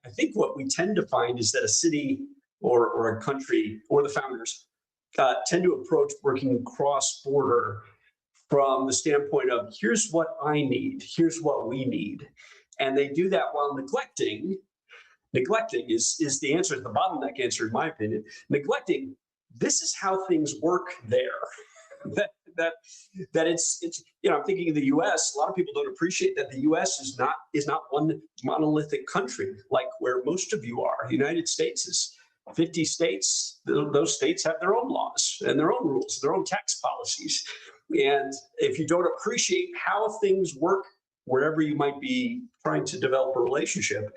I think what we tend to find is that a city or a country or the founders tend to approach working cross-border from the standpoint of here's what I need, here's what we need. And they do that while neglecting is the answer, the bottleneck answer, in my opinion. Neglecting, this is how things work there. that it's I'm thinking of the U.S. A lot of people don't appreciate that the U.S. is not one monolithic country like where most of you are. The United States is 50 states. Those states have their own laws and their own rules, their own tax policies. And if you don't appreciate how things work wherever you might be trying to develop a relationship,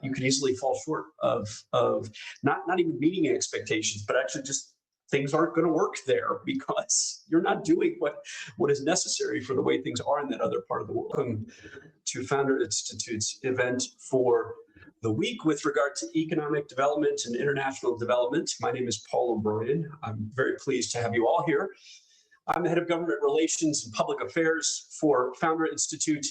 you could easily fall short of not even meeting expectations, but actually just things aren't going to work there because you're not doing what is necessary for the way things are in that other part of the world. Welcome to Founder Institute's event for the week with regard to economic development and international development. My name is Paul O'Brien. I'm very pleased to have you all here. I'm the head of government relations and public affairs for Founder Institute.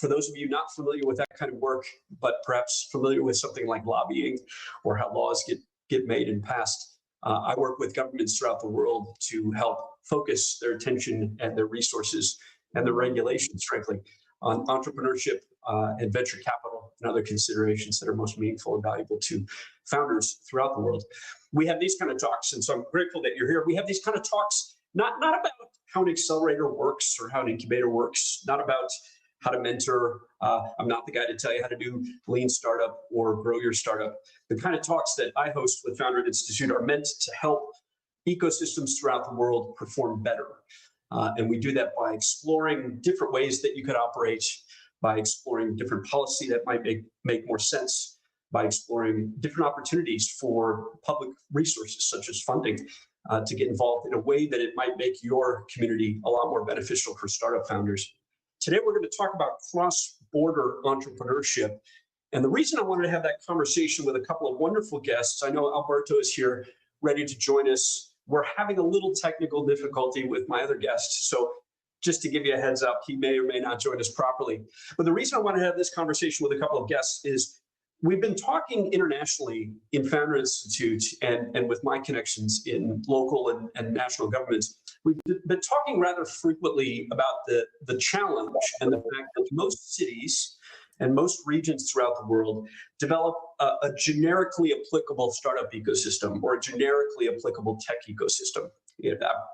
For those of you not familiar with that kind of work, but perhaps familiar with something like lobbying or how laws get made and passed, I work with governments throughout the world to help focus their attention and their resources and their regulations, frankly, on entrepreneurship and venture capital and other considerations that are most meaningful and valuable to founders throughout the world. We have these kind of talks, and so I'm grateful that you're here. We have these kind of talks, not about how an accelerator works or how an incubator works, not about how to mentor. I'm not the guy to tell you how to do lean startup or grow your startup. The kind of talks that I host with Founder Institute are meant to help ecosystems throughout the world perform better. And we do that by exploring different ways that you could operate, by exploring different policy that might make more sense, by exploring different opportunities for public resources such as funding to get involved in a way that it might make your community a lot more beneficial for startup founders. Today, we're going to talk about cross-border entrepreneurship. And the reason I wanted to have that conversation with a couple of wonderful guests, I know Alberto is here ready to join us. We're having a little technical difficulty with my other guest. So just to give you a heads up, he may or may not join us properly. But the reason I want to have this conversation with a couple of guests is we've been talking internationally in Founder Institute and with my connections in local and national governments. We've been talking rather frequently about the challenge and the fact that most cities and most regions throughout the world develop a generically applicable startup ecosystem or a generically applicable tech ecosystem.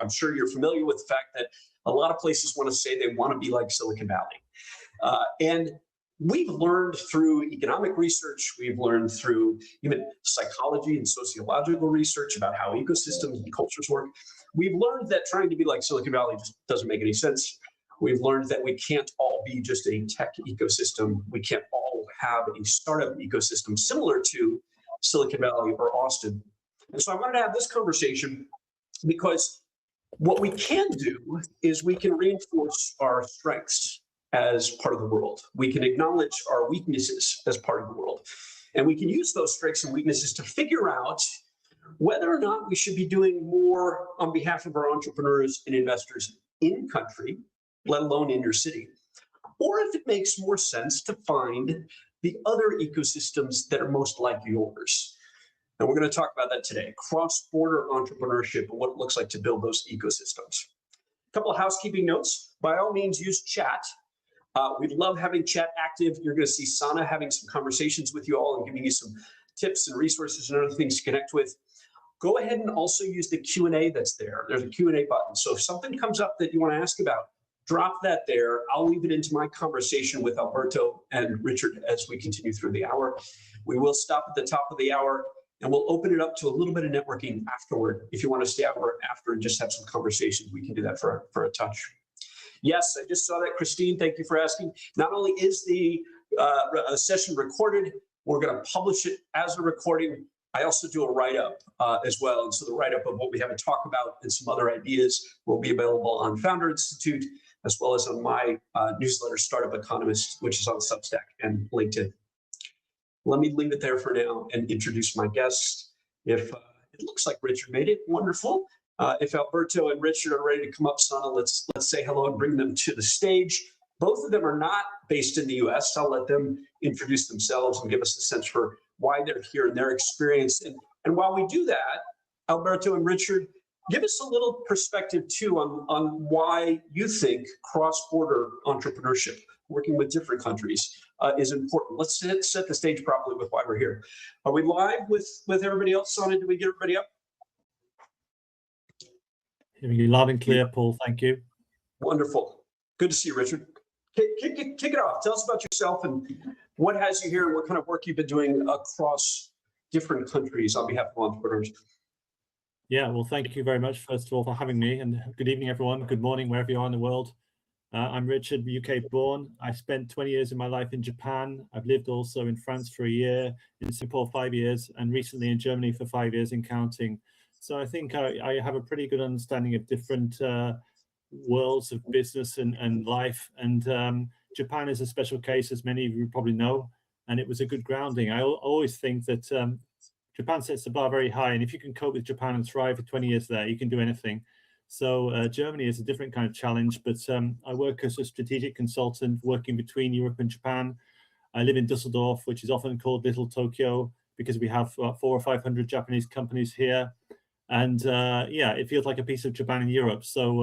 I'm sure you're familiar with the fact that a lot of places want to say they want to be like Silicon Valley. And we've learned through economic research, we've learned through even psychology and sociological research about how ecosystems and cultures work. We've learned that trying to be like Silicon Valley just doesn't make any sense. We've learned that we can't all be just a tech ecosystem. We can't all have a startup ecosystem similar to Silicon Valley or Austin. And so I wanted to have this conversation because what we can do is we can reinforce our strengths as part of the world. We can acknowledge our weaknesses as part of the world. And we can use those strengths and weaknesses to figure out whether or not we should be doing more on behalf of our entrepreneurs and investors in country, let alone in your city, or if it makes more sense to find the other ecosystems that are most like yours. And we're going to talk about that today, cross-border entrepreneurship and what it looks like to build those ecosystems. A couple of housekeeping notes. By all means, use chat. We'd love having chat active. You're going to see Sana having some conversations with you all and giving you some tips and resources and other things to connect with. Go ahead and also use the Q&A that's there. There's a Q&A button. So if something comes up that you want to ask about, drop that there. I'll leave it into my conversation with Alberto and Richard as we continue through the hour. We will stop at the top of the hour and we'll open it up to a little bit of networking afterward. If you want to stay over after and just have some conversations, we can do that for a touch. Yes, I just saw that, Christine. Thank you for asking. Not only is the session recorded, we're going to publish it as a recording. I also do a write-up as well. And so the write-up of what we have to talk about and some other ideas will be available on Founder Institute, as well as on my newsletter, Startup Economist, which is on Substack and LinkedIn. Let me leave it there for now and introduce my guest. If it looks like Richard made it, wonderful. If Alberto and Richard are ready to come up, Sana, let's say hello and bring them to the stage. Both of them are not based in the US. I'll let them introduce themselves and give us a sense for why they're here and their experience. And while we do that, Alberto and Richard, give us a little perspective too on why you think cross-border entrepreneurship, working with different countries, is important. Let's set the stage properly with why we're here. Are we live with everybody else on it? Did we get everybody up? Hearing you loud and clear, Paul. Thank you. Wonderful. Good to see you, Richard. Kick it off. Tell us about yourself and what has you here and what kind of work you've been doing across different countries on behalf of entrepreneurs. Yeah, well, thank you very much, first of all, for having me. And good evening, everyone. Good morning, wherever you are in the world. I'm Richard, UK born. I spent 20 years of my life in Japan. I've lived also in France for a year, in Singapore 5 years, and recently in Germany for 5 years and counting. So I think I have a pretty good understanding of different worlds of business and life. And Japan is a special case, as many of you probably know, and it was a good grounding. I always think that Japan sets the bar very high, and if you can cope with Japan and thrive for 20 years there, you can do anything. So Germany is a different kind of challenge, but I work as a strategic consultant working between Europe and Japan. I live in Dusseldorf, which is often called Little Tokyo, because we have 400 or 500 Japanese companies here. And yeah, it feels like a piece of Japan in Europe. So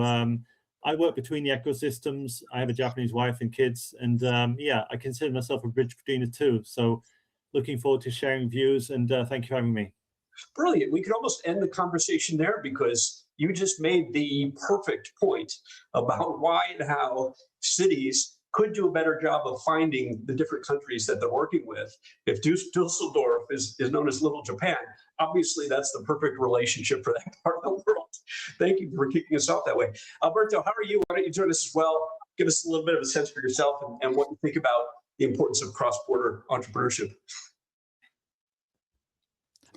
I work between the ecosystems. I have a Japanese wife and kids, and yeah, I consider myself a bridge between the two. So looking forward to sharing views, and thank you for having me. Brilliant. We could almost end the conversation there because you just made the perfect point about why and how cities could do a better job of finding the different countries that they're working with. If Dusseldorf is known as Little Japan, obviously that's the perfect relationship for that part of the world. Thank you for kicking us off that way. Alberto, how are you? Why don't you join us as well? Give us a little bit of a sense for yourself and what you think about the importance of cross-border entrepreneurship.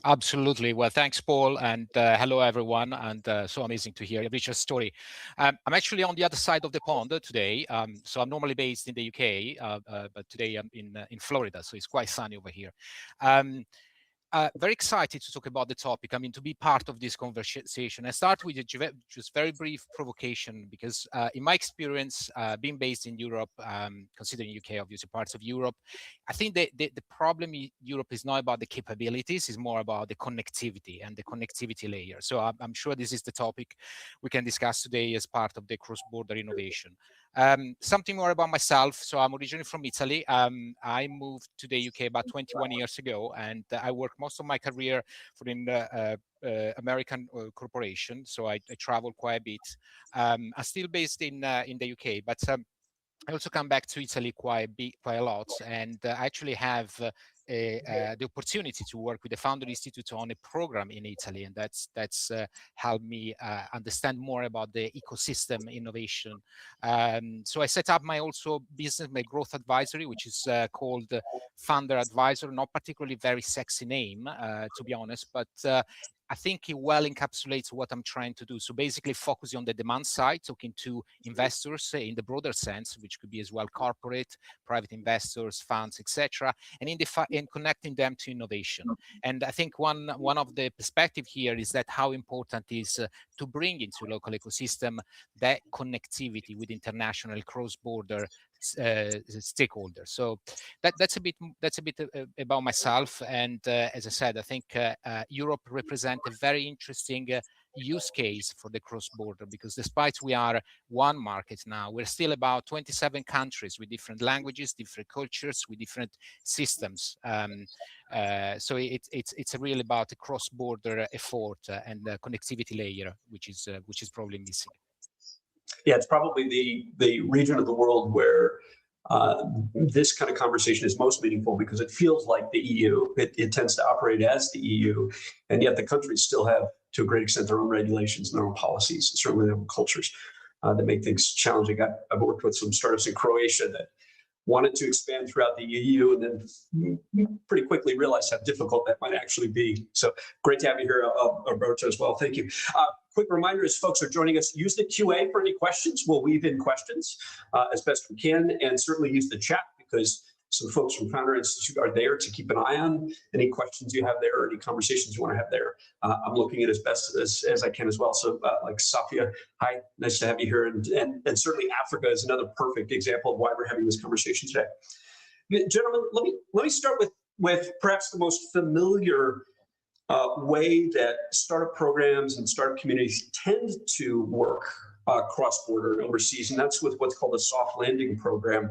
Absolutely. Well, thanks, Paul, and hello, everyone. And so amazing to hear Richard's story. I'm actually on the other side of the pond today. So I'm normally based in the UK, but today I'm in Florida, so it's quite sunny over here. Very excited to talk about the topic. I mean, to be part of this conversation. I start with a just very brief provocation because in my experience, being based in Europe, considering UK, obviously parts of Europe, I think that the problem in Europe is not about the capabilities, it's more about the connectivity and the connectivity layer. So I'm sure this is the topic we can discuss today as part of the cross-border innovation. Something more about myself. So I'm originally from Italy. I moved to the UK about 21 years ago, and I worked most of my career for an American corporation. So I traveled quite a bit. I'm still based in the UK, but I also come back to Italy quite a lot, and I actually have the opportunity to work with the Founder Institute on a program in Italy, and that's helped me understand more about the ecosystem innovation. So I set up my growth advisory, which is called Founder Advisor. Not particularly very sexy name, to be honest, but I think it well encapsulates what I'm trying to do. So basically focusing on the demand side, talking to investors in the broader sense, which could be as well corporate, private investors, funds, etc., and in connecting them to innovation. And I think one of the perspective here is that how important is to bring into local ecosystem that connectivity with international cross-border stakeholders. So that's a bit about myself. And as I said, I think Europe represents a very interesting use case for the cross-border, because despite we are one market now, we're still about 27 countries with different languages, different cultures, with different systems. So it's really about a cross-border effort and the connectivity layer, which is probably missing. Yeah, it's probably the region of the world where this kind of conversation is most meaningful, because it feels like the EU. It tends to operate as the EU, and yet the countries still have, to a great extent, their own regulations and their own policies, and certainly their own cultures that make things challenging. I've worked with some startups in Croatia that wanted to expand throughout the EU, and then pretty quickly realized how difficult that might actually be. So great to have you here, Alberto, as well. Thank you. Quick reminder, as folks are joining us, use the QA for any questions. We'll weave in questions as best we can, and certainly use the chat, because Some folks from Founder Institute are there to keep an eye on any questions you have there, or any conversations you want to have there. I'm looking at as best as I can as well. So like Safia, hi, nice to have you here. And certainly Africa is another perfect example of why we're having this conversation today. Gentlemen, let me start with perhaps the most familiar way that startup programs and startup communities tend to work cross-border and overseas, and that's with what's called a soft landing program.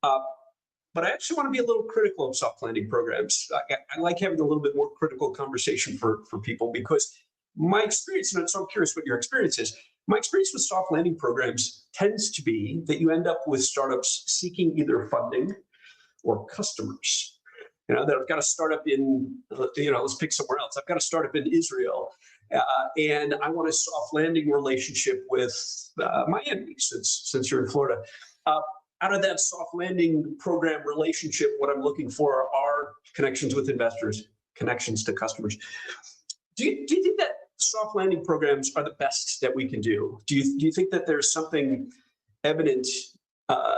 But I actually want to be a little critical of soft landing programs. I like having a little bit more critical conversation for people, because my experience, and so I'm curious what your experience is, my experience with soft landing programs tends to be that you end up with startups seeking either funding or customers. That I've got a startup in, let's pick somewhere else. I've got a startup in Israel, and I want a soft landing relationship with Miami, since you're in Florida. Out of that soft landing program relationship, what I'm looking for are connections with investors, connections to customers. Do you think that soft landing programs are the best that we can do? Do you think that there's something evident,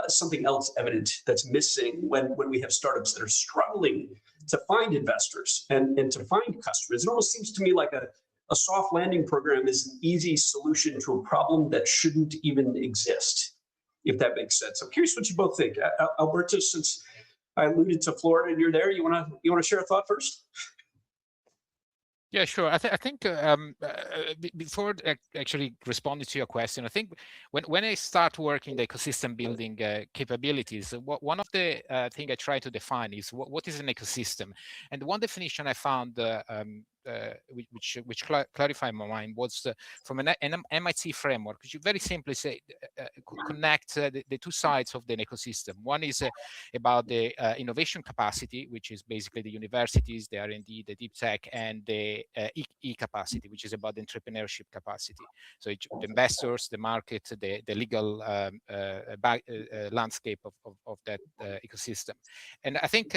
something else evident that's missing when we have startups that are struggling to find investors and to find customers? It almost seems to me like a soft landing program is an easy solution to a problem that shouldn't even exist, if that makes sense. I'm curious what you both think. Alberto, since I alluded to Florida and you're there, you want to share a thought first? Yeah, sure. I think before actually responding to your question, I think when I start working the ecosystem building capabilities, one of the things I try to define is what is an ecosystem. And one definition I found which clarified my mind was from an MIT framework, which you very simply say connect the two sides of the ecosystem. One is about the innovation capacity, which is basically the universities, the R&D, the deep tech, and the e-capacity, which is about the entrepreneurship capacity. So the investors, the market, the legal landscape of that ecosystem. And I think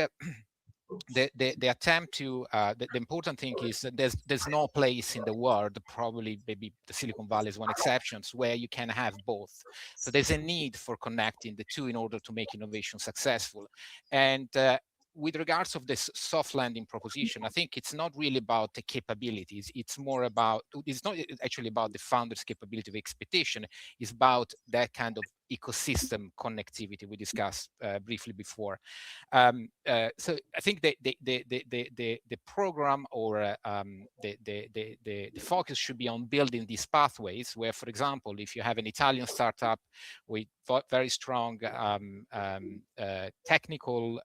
the attempt to the important thing is that there's no place in the world, probably maybe the Silicon Valley is one exception, where you can have both. So there's a need for connecting the two in order to make innovation successful. And with regards of this soft landing proposition, I think it's not really about the capabilities. It's more about, it's not actually about the founder's capability of expectation. It's about that kind of ecosystem connectivity we discussed briefly before. So I think the program or the focus should be on building these pathways where, for example, if you have an Italian startup with very strong technical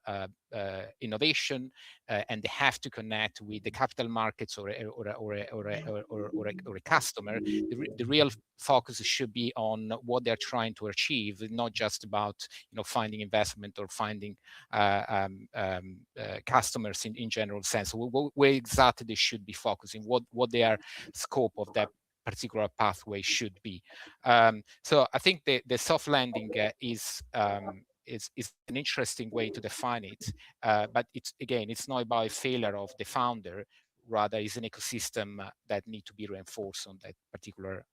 innovation and they have to connect with the capital markets or a customer, the real focus should be on what they're trying to achieve, not just about finding investment or finding customers in general sense. Where exactly they should be focusing, what their scope of that particular pathway should be. So I think the soft landing is an interesting way to define it, but it's not about a failure of the founder, rather is an ecosystem that need to be reinforced on that particular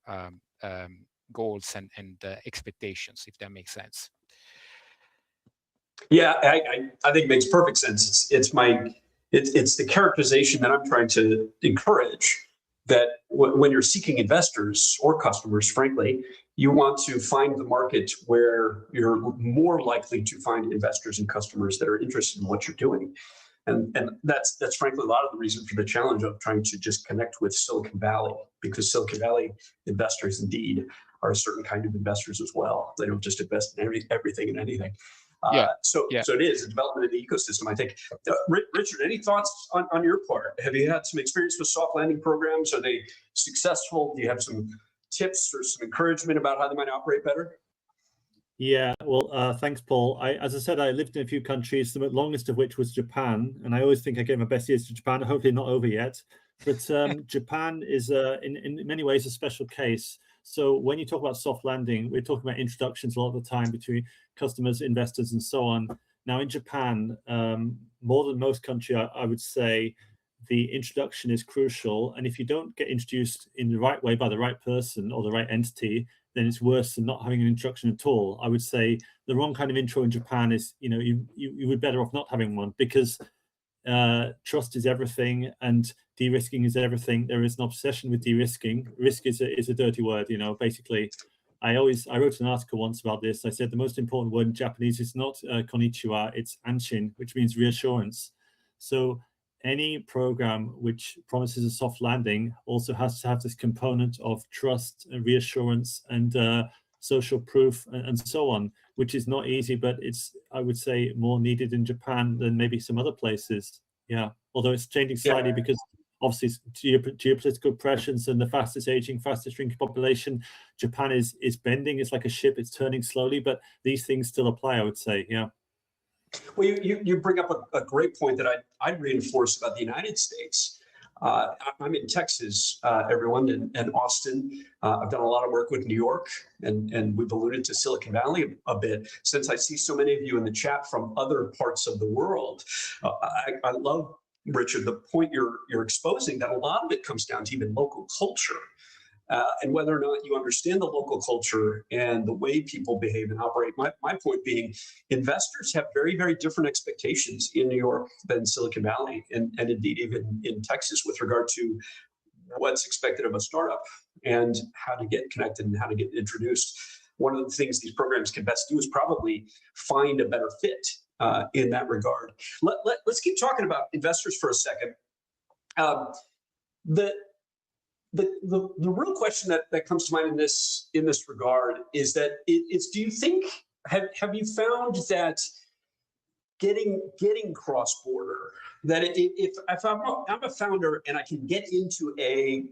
goals and expectations, if that makes sense. Yeah, I think it makes perfect sense. It's the characterization that I'm trying to encourage, that when you're seeking investors or customers, frankly, you want to find the market where you're more likely to find investors and customers that are interested in what you're doing. And that's frankly a lot of the reason for the challenge of trying to just connect with Silicon Valley, because Silicon Valley investors indeed are a certain kind of investors as well. They don't just invest in everything and anything. So it is a development of the ecosystem, I think. Richard, any thoughts on your part? Have you had some experience with soft landing programs? Are they successful? Do you have some tips or some encouragement about how they might operate better? Yeah, well, thanks, Paul. As I said, I lived in a few countries, the longest of which was Japan, and I always think I gave my best years to Japan. Hopefully not over yet, but Japan is in many ways a special case. So when you talk about soft landing, we're talking about introductions a lot of the time between customers, investors, and so on. Now in Japan, more than most countries, I would say the introduction is crucial. And if you don't get introduced in the right way by the right person or the right entity, then it's worse than not having an introduction at all. I would say the wrong kind of intro in Japan is, you would better off not having one, because trust is everything and de-risking is everything. There is an obsession with de-risking. Risk is a dirty word, basically. I wrote an article once about this. I said the most important word in Japanese is not konnichiwa, it's anshin, which means reassurance. So any program which promises a soft landing also has to have this component of trust and reassurance and social proof and so on, which is not easy, but it's, I would say, more needed in Japan than maybe some other places. Yeah, although it's changing slightly because obviously geopolitical pressures and the fastest aging, fastest shrinking population. Japan is bending. It's like a ship. It's turning slowly, but these things still apply, I would say. Yeah. Well, you bring up a great point that I'd reinforce about the United States. I'm in Texas, everyone, and Austin. I've done a lot of work with New York, and we've alluded to Silicon Valley a bit. Since I see so many of you in the chat from other parts of the world, I love, Richard, the point you're exposing, that a lot of it comes down to even local culture. And whether or not you understand the local culture and the way people behave and operate. My point being, investors have very, very different expectations in New York than Silicon Valley, and indeed even in Texas, with regard to what's expected of a startup and how to get connected and how to get introduced. One of the things these programs can best do is probably find a better fit in that regard. Let's keep talking about investors for a second. The real question that comes to mind in this regard is that do you think, have you found that getting cross-border, that if I'm a founder and I can get into a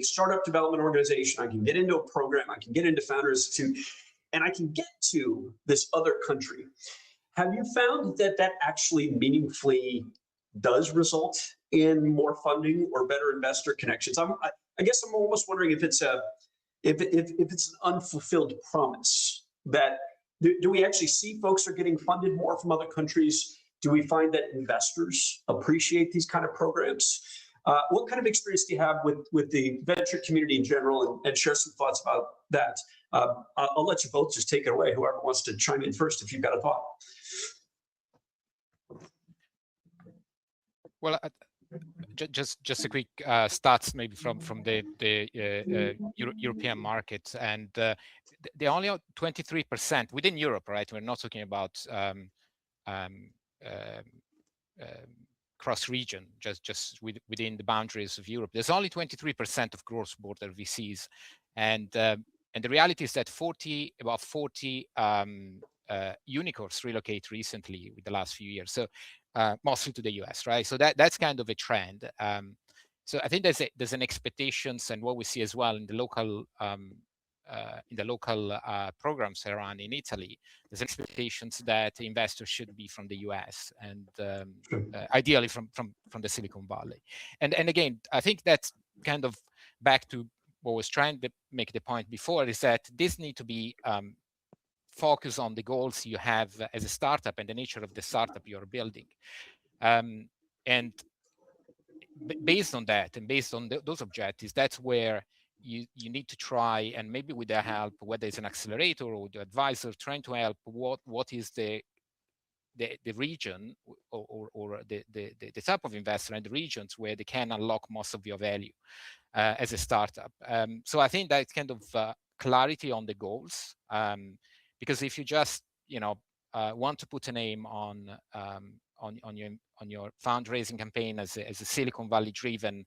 startup development organization, I can get into a program, I can get into Founder Institute, and I can get to this other country, have you found that actually meaningfully does result in more funding or better investor connections? I guess I'm almost wondering if it's an unfulfilled promise. That do we actually see folks are getting funded more from other countries? Do we find that investors appreciate these kind of programs? What kind of experience do you have with the venture community in general, and share some thoughts about that? I'll let you both just take it away. Whoever wants to chime in first, if you've got a thought. Well, just a quick stats maybe from the European market, and the only 23% within Europe, right? We're not talking about cross-region, just within the boundaries of Europe. There's only 23% of cross-border VCs, and the reality is that about 40 unicorns relocate recently with the last few years. So. Mostly to the US, right? So that's kind of a trend. So I think there's an expectations, and what we see as well in the local programs around in Italy, there's expectations that investors should be from the US and ideally from the Silicon Valley. And again, I think that's kind of back to what I was trying to make the point before, is that this need to be focus on the goals you have as a startup and the nature of the startup you're building. And based on that and based on those objectives, that's where you need to try, and maybe with their help, whether it's an accelerator or the advisor, trying to help what is the region or the type of investor and the regions where they can unlock most of your value as a startup. So I think that's kind of clarity on the goals. Because if you just want to put a name on your fundraising campaign as a Silicon Valley driven,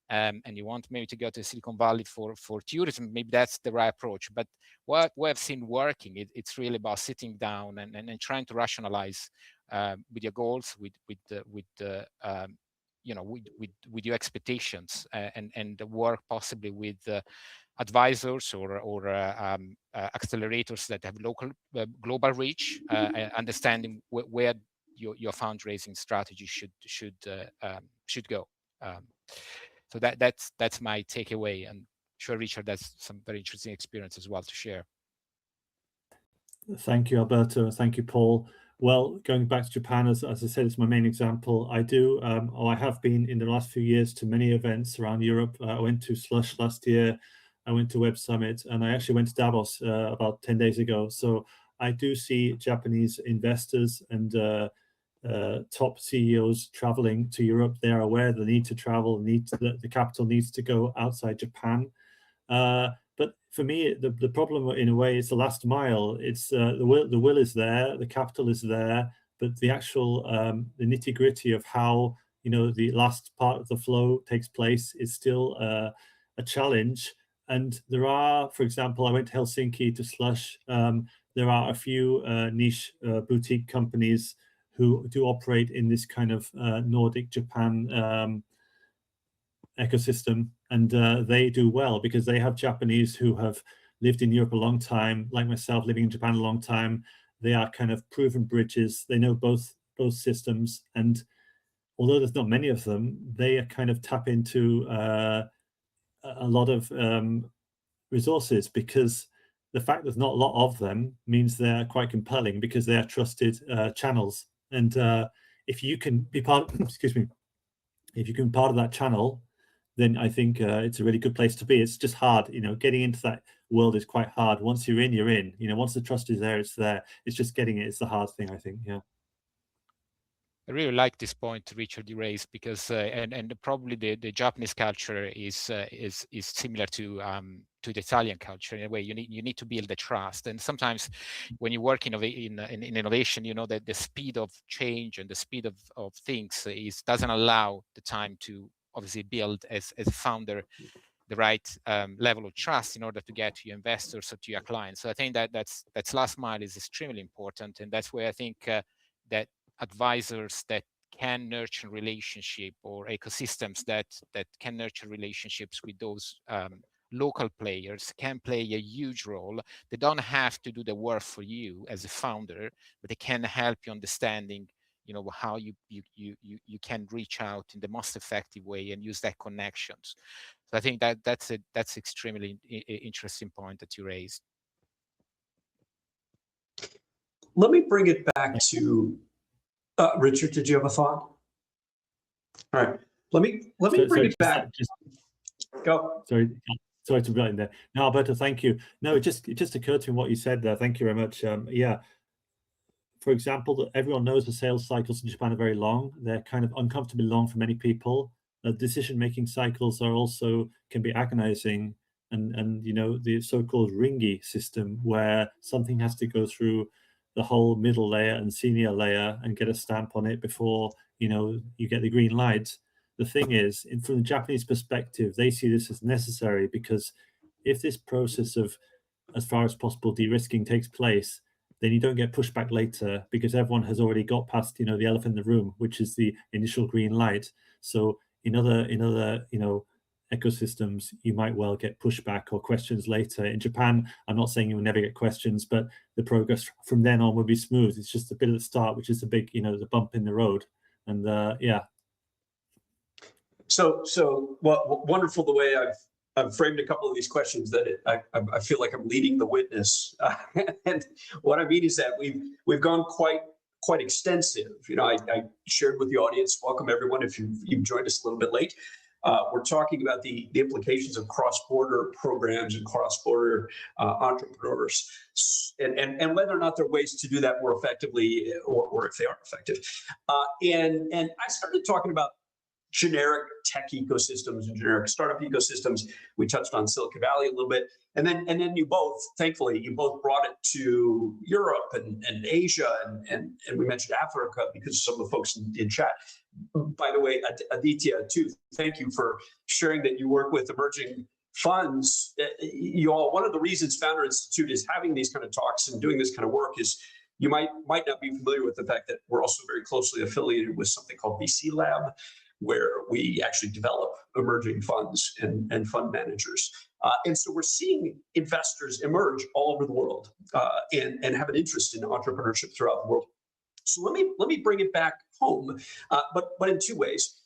and you want maybe to go to Silicon Valley for tourism, maybe that's the right approach. But what we have seen working, it's really about sitting down and trying to rationalize with your goals, with your expectations, and work possibly with advisors or accelerators that have local global reach, understanding where your fundraising strategy should go. So that's my takeaway, and I'm sure Richard has some very interesting experience as well to share. Thank you, Alberto. Thank you, Paul. Well, going back to Japan, as I said, it's my main example. I have been in the last few years to many events around Europe. I went to Slush last year. I went to Web Summit, and I actually went to Davos about 10 days ago. So I do see Japanese investors and top CEOs traveling to Europe. They're aware the need to travel, the capital needs to go outside Japan. But for me, the problem in a way is the last mile. It's the will is there, the capital is there, but the actual the nitty gritty of how the last part of the flow takes place is still a challenge. And there are, for example, I went to Helsinki to Slush. There are a few niche boutique companies who do operate in this kind of Nordic Japan ecosystem, and they do well because they have Japanese who have lived in Europe a long time, like myself, living in Japan a long time. They are kind of proven bridges. They know both systems, and although there's not many of them, they kind of tap into a lot of resources, because the fact there's not a lot of them means they're quite compelling because they are trusted channels. And if you can be part of, excuse me, if you can be part of that channel, then I think it's a really good place to be. It's just hard, getting into that world is quite hard. Once you're in, you're in. Once the trust is there, it's there. It's just getting it. It's the hard thing, I think. Yeah. I really like this point, Richard, you raised, because and probably the Japanese culture is similar to the Italian culture in a way. You need to build the trust, and sometimes when you work in innovation, that the speed of change and the speed of things doesn't allow the time to obviously build as a founder the right level of trust in order to get to your investors or to your clients. So I think that's last mile is extremely important, and that's where I think that advisors that can nurture relationship, or ecosystems that can nurture relationships with those local players, can play a huge role. They don't have to do the work for you as a founder, but they can help you understanding how you can reach out in the most effective way and use that connections. So I think that's extremely interesting point that you raised. Let me bring it back to Richard. Did you have a thought? All right. Let me bring it back. Go. Sorry to be in there. No, Alberto, thank you. No, it just occurred to me what you said there. Thank you very much. Yeah. For example, everyone knows the sales cycles in Japan are very long. They're kind of uncomfortably long for many people. Decision-making cycles can be agonizing, and the so-called ringy system, where something has to go through the whole middle layer and senior layer and get a stamp on it before you get the green light. The thing is, from the Japanese perspective, they see this as necessary, because if this process of, as far as possible, de-risking takes place, then you don't get pushback later, because everyone has already got past the elephant in the room, which is the initial green light. So in other ecosystems, you might well get pushback or questions later. In Japan, I'm not saying you will never get questions, but the progress from then on will be smooth. It's just a bit at the start, which is the big the bump in the road. And yeah. So wonderful the way I've framed a couple of these questions, that I feel like I'm leading the witness. And what I mean is that we've gone quite extensive. I shared with the audience, welcome everyone if you've joined us a little bit late. We're talking about the implications of cross-border programs and cross-border entrepreneurs, and whether or not there are ways to do that more effectively, or if they aren't effective. And I started talking about generic tech ecosystems and generic startup ecosystems. We touched on Silicon Valley a little bit, and then you both, thankfully, you both brought it to Europe and Asia, and we mentioned Africa because of some of the folks in chat. By the way, Aditya too, thank you for sharing that you work with emerging funds. You all, one of the reasons Founder Institute is having these kind of talks and doing this kind of work is you might not be familiar with the fact that we're also very closely affiliated with something called VC Lab, where we actually develop emerging funds and fund managers. And so we're seeing investors emerge all over the world and have an interest in entrepreneurship throughout the world. So let me bring it back home, but in two ways.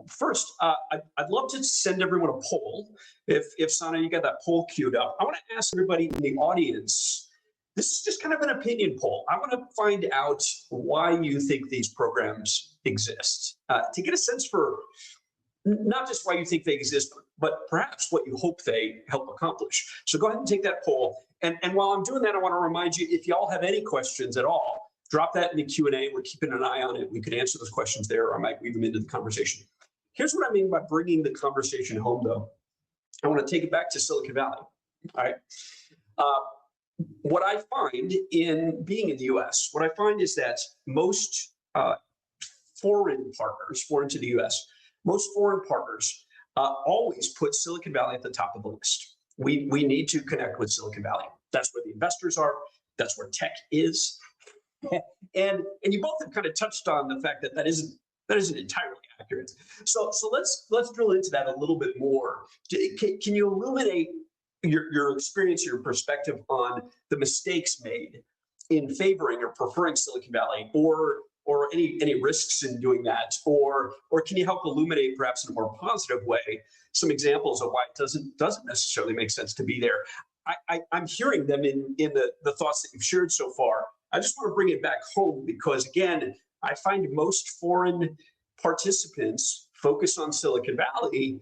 First, I'd love to send everyone a poll. If Sana, you got that poll queued up, I want to ask everybody in the audience. This is just kind of an opinion poll. I want to find out why you think these programs exist, to get a sense for not just why you think they exist, but perhaps what you hope they help accomplish. So go ahead and take that poll. And while I'm doing that, I want to remind you, if y'all have any questions at all, drop that in the Q&A. We're keeping an eye on it. We could answer those questions there, or I might weave them into the conversation. Here's what I mean by bringing the conversation home, though. I want to take it back to Silicon Valley. All right. What I find in being in the US, what I find is that most foreign to the US, most foreign partners always put Silicon Valley at the top of the list. We need to connect with Silicon Valley. That's where the investors are. That's where tech is. And you both have kind of touched on the fact that that isn't entirely accurate. So let's drill into that a little bit more. Can you illuminate your experience, your perspective on the mistakes made in favoring or preferring Silicon Valley, or any risks in doing that, or can you help illuminate, perhaps in a more positive way, some examples of why it doesn't necessarily make sense to be there? I'm hearing them in the thoughts that you've shared so far. I just want to bring it back home because, again, I find most foreign participants focus on Silicon Valley,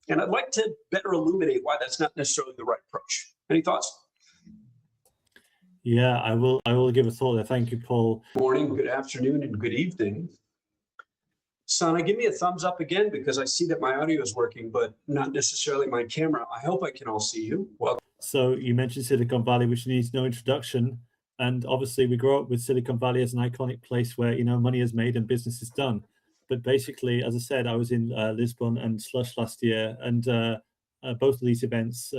and I'd like to better illuminate why that's not necessarily the right approach. Any thoughts? Yeah, I will give a thought there. Thank you, Paul. Good morning, good afternoon, and good evening. Sana, give me a thumbs up again, because I see that my audio is working, but not necessarily my camera. I hope I can all see you. Well, so you mentioned Silicon Valley, which needs no introduction. And obviously we grew up with Silicon Valley as an iconic place where, money is made and business is done. But basically, as I said, I was in Lisbon and Slush last year, and both of these events,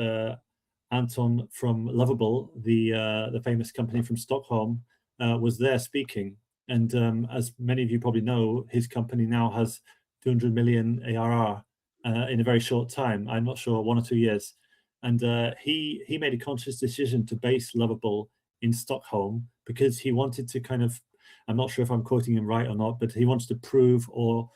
Anton from Lovable, the famous company from Stockholm, was there speaking. And as many of you probably know, his company now has 200 million ARR in a very short time. I'm not sure, 1 or 2 years. And he made a conscious decision to base Lovable in Stockholm because he wanted to kind of, I'm not sure if I'm quoting him right or not, but he wants to prove or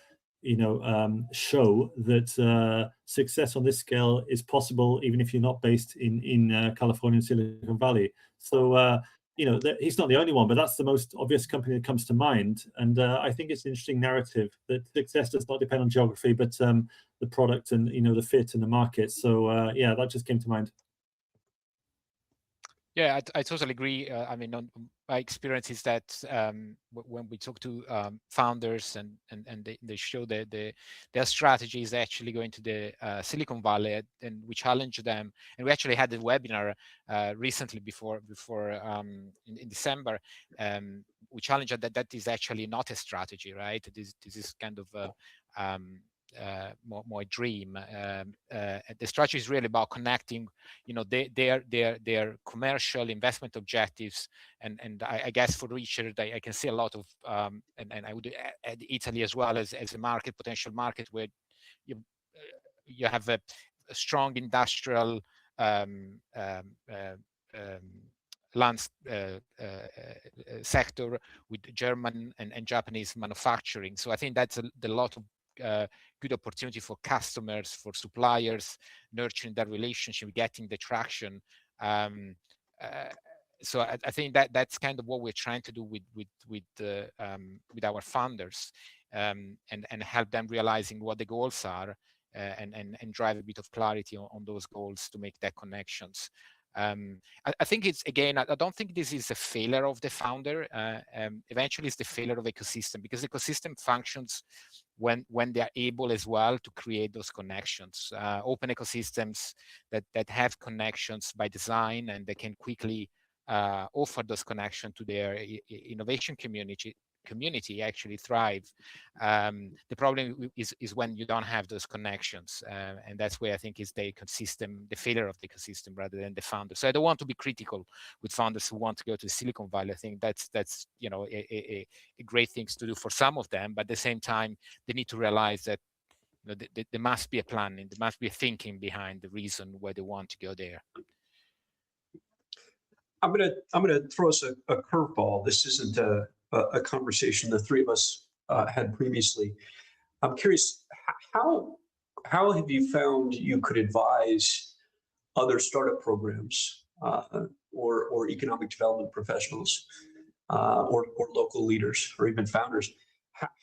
show that success on this scale is possible even if you're not based in California and Silicon Valley. So he's not the only one, but that's the most obvious company that comes to mind. And I think it's an interesting narrative that success does not depend on geography, but the product and the fit and the market. So yeah, that just came to mind. Yeah, I totally agree. I mean, my experience is that when we talk to founders and they show that their strategy is actually going to the Silicon Valley, and we challenge them. And we actually had a webinar recently in December. We challenge that is actually not a strategy, right? This is kind of more a dream. The strategy is really about connecting, their commercial investment objectives, and I guess for Richard, I can see a lot of, and I would add Italy as well as a potential market where you have a strong industrial sector with German and Japanese manufacturing. So I think that's a lot of good opportunity for customers, for suppliers, nurturing that relationship, getting the traction. So I think that's kind of what we're trying to do with our founders, and help them realizing what the goals are, and drive a bit of clarity on those goals to make that connections. I think it's, again, I don't think this is a failure of the founder. Eventually it's the failure of ecosystem, because ecosystem functions when they are able as well to create those connections. Open ecosystems that have connections by design, and they can quickly offer those connections to their innovation community actually thrive. The problem is when you don't have those connections, and that's where I think is the ecosystem, the failure of the ecosystem rather than the founder. So I don't want to be critical with founders who want to go to Silicon Valley. I think that's a great things to do for some of them, but at the same time they need to realize that there must be a planning, there must be a thinking behind the reason why they want to go there. I'm gonna throw us a curveball. This isn't a conversation the three of us had previously. I'm curious, how have you found you could advise other startup programs or economic development professionals or local leaders or even founders?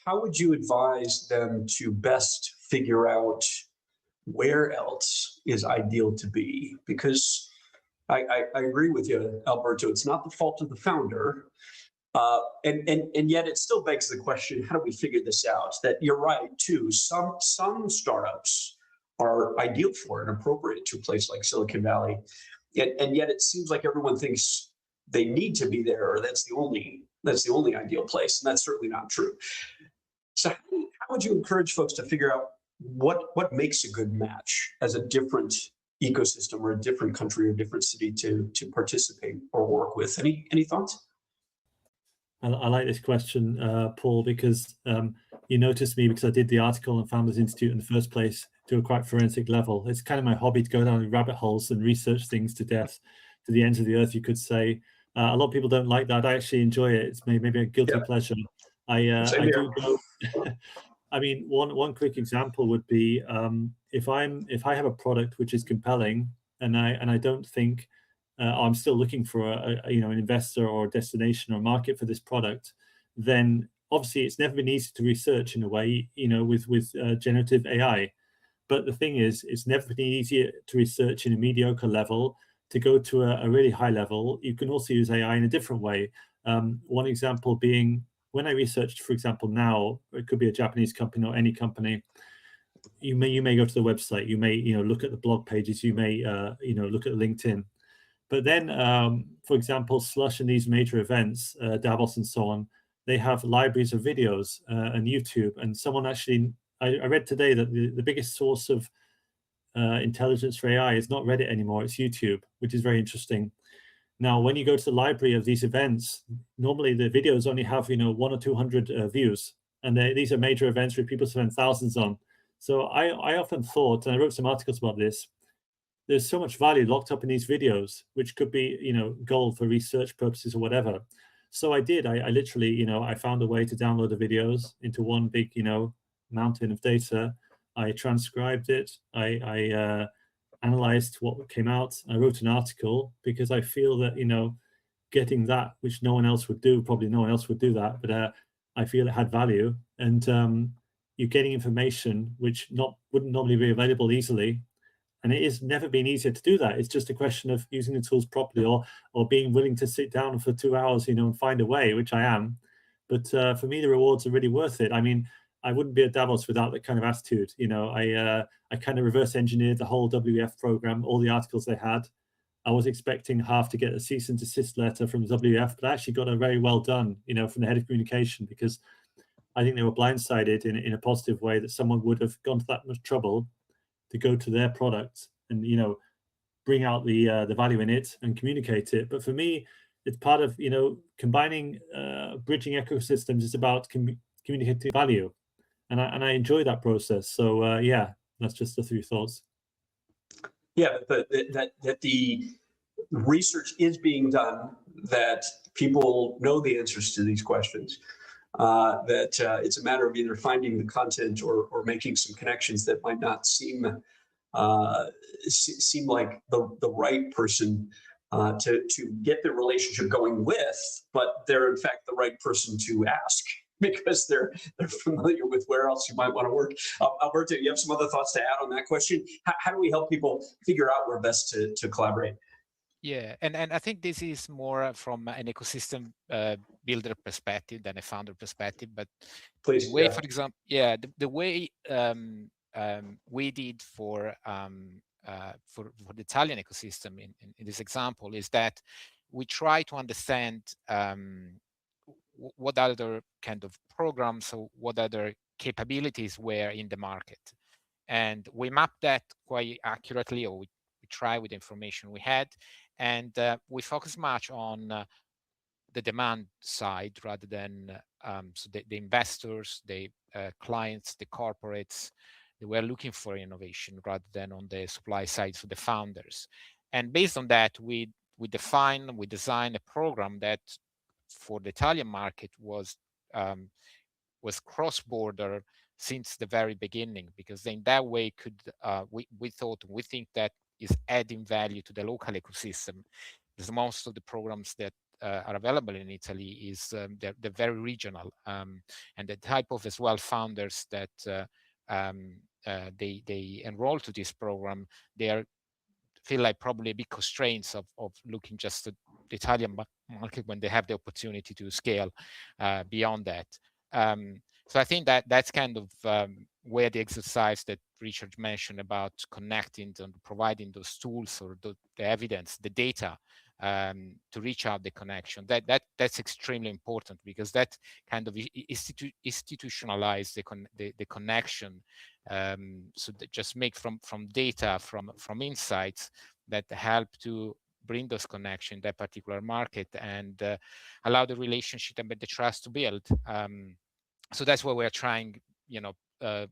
how would you advise them to best figure out where else is ideal to be? Because I agree with you, Alberto. It's not the fault of the founder. And yet it still begs the question, how do we figure this out? That you're right, too. Some startups are ideal for and appropriate to a place like Silicon Valley. And yet it seems like everyone thinks they need to be there, or that's the only ideal place. And that's certainly not true. So how would you encourage folks to figure out what makes a good match as a different ecosystem or a different country or different city to participate or work with? Any thoughts? I like this question, Paul, because you noticed me because I did the article on Founders Institute in the first place to a quite forensic level. It's kind of my hobby to go down rabbit holes and research things to death, to the ends of the earth, you could say. A lot of people don't like that. I actually enjoy it. It's maybe a guilty pleasure. I do go. I mean, one quick example would be if I have a product which is compelling, and I don't think I'm still looking for an investor or a destination or market for this product, then obviously it's never been easy to research in a way, with generative AI. But the thing is, it's never been easier to research in a mediocre level to go to a really high level. You can also use AI in a different way. One example being when I researched, for example, now it could be a Japanese company or any company. You may go to the website. You may look at the blog pages. You may look at LinkedIn. But then, for example, Slush and these major events, Davos and so on, they have libraries of videos and YouTube. And someone actually, I read today that the biggest source of intelligence for AI is not Reddit anymore, it's YouTube, which is very interesting. Now, when you go to the library of these events, normally the videos only have 100 or 200 views. And these are major events where people spend thousands on. So I often thought, and I wrote some articles about this, there's so much value locked up in these videos, which could be, gold for research purposes or whatever. So I did. I literally, I found a way to download the videos into one big, mountain of data. I transcribed it. I analyzed what came out. I wrote an article because I feel that, getting that, which no one else would do, probably no one else would do that, but I feel it had value. And you're getting information which wouldn't normally be available easily. And it has never been easier to do that. It's just a question of using the tools properly or being willing to sit down for 2 hours, and find a way, which I am. But for me, the rewards are really worth it. I mean, I wouldn't be at Davos without that kind of attitude. I kind of reverse engineered the whole WF program, all the articles they had. I was expecting half to get a cease and desist letter from WF, but I actually got a very well done, from the head of communication, because I think they were blindsided in a positive way that someone would have gone to that much trouble to go to their product and bring out the value in it and communicate it. But for me, it's part of combining bridging ecosystems. It's about communicating value, and I enjoy that process. So yeah, that's just a few thoughts. Yeah, but that the research is being done, that people know the answers to these questions. That it's a matter of either finding the content or making some connections that might not seem like the right person to get the relationship going with, but they're in fact the right person to ask because they're familiar with where else you might want to work. Alberto, you have some other thoughts to add on that question? How do we help people figure out where best to collaborate? Yeah, and I think this is more from an ecosystem builder perspective than a founder perspective. But please, the way, for example, the way we did for the Italian ecosystem in this example is that we try to understand what other kind of programs or what other capabilities were in the market, and we mapped that quite accurately, or we try with the information we had. And we focus much on the demand side rather than so the investors, the clients, the corporates, they were looking for innovation rather than on the supply side, so the founders. And based on that, we design a program that for the Italian market was cross-border since the very beginning, because in that way we think that is adding value to the local ecosystem, because most of the programs that are available in Italy is they're very regional, and the type of as well founders that they enroll to this program, they feel like probably big constraints of looking just at the Italian market when they have the opportunity to scale beyond that. So I think that that's kind of where the exercise that Richard mentioned about connecting and providing those tools or the evidence, the data to reach out the connection. That's extremely important, because that kind of institutionalize the connection. So that just make from data, from insights that help to bring those connections in that particular market, and allow the relationship and the trust to build. So that's what we're trying, with the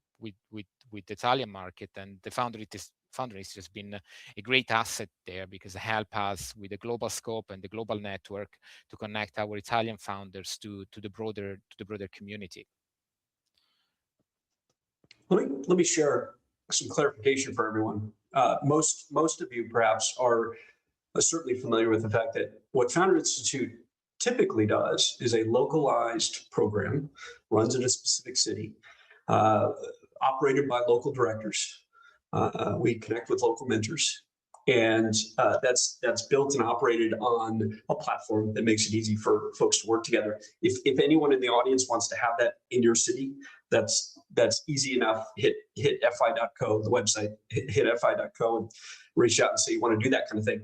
Italian market, and the Foundries has been a great asset there, because it help us with the global scope and the global network to connect our Italian founders to the broader community. Let me share some clarification for everyone. Most of you perhaps are certainly familiar with the fact that what Founder Institute typically does is a localized program, runs in a specific city, operated by local directors. We connect with local mentors, and that's built and operated on a platform that makes it easy for folks to work together. If anyone in the audience wants to have that in your city, that's easy enough. Hit fi.co, the website, hit fi.co and reach out and say you want to do that kind of thing.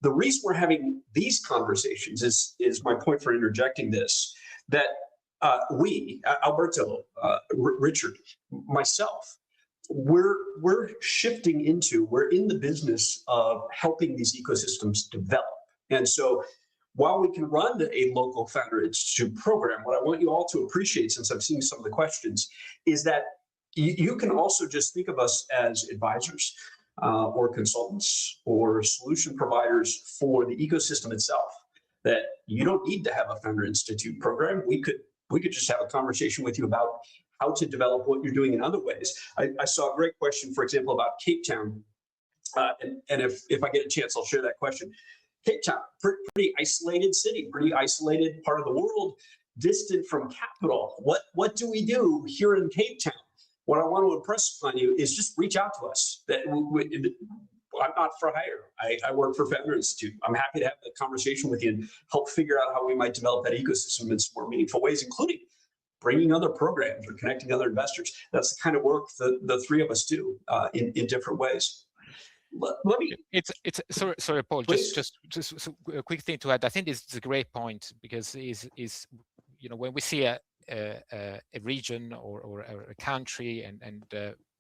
The reason we're having these conversations is my point for interjecting this, that we, Alberto, Richard, myself, we're shifting into, we're in the business of helping these ecosystems develop. And so while we can run a local Founder Institute program, what I want you all to appreciate, since I'm seeing some of the questions, is that you can also just think of us as advisors or consultants or solution providers for the ecosystem itself. That you don't need to have a Founder Institute program. We could just have a conversation with you about how to develop what you're doing in other ways. I saw a great question, for example, about Cape Town. And if I get a chance, I'll share that question. Cape Town, pretty isolated city, pretty isolated part of the world, distant from capital. What do we do here in Cape Town? What I want to impress upon you is just reach out to us. That I'm not for hire. I work for Founder Institute. I'm happy to have a conversation with you and help figure out how we might develop that ecosystem in some more meaningful ways, including bringing other programs or connecting other investors. That's the kind of work the three of us do in different ways. Let me. It's sorry, Paul. Please. Just a quick thing to add. I think this is a great point, because is when we see a region or a country and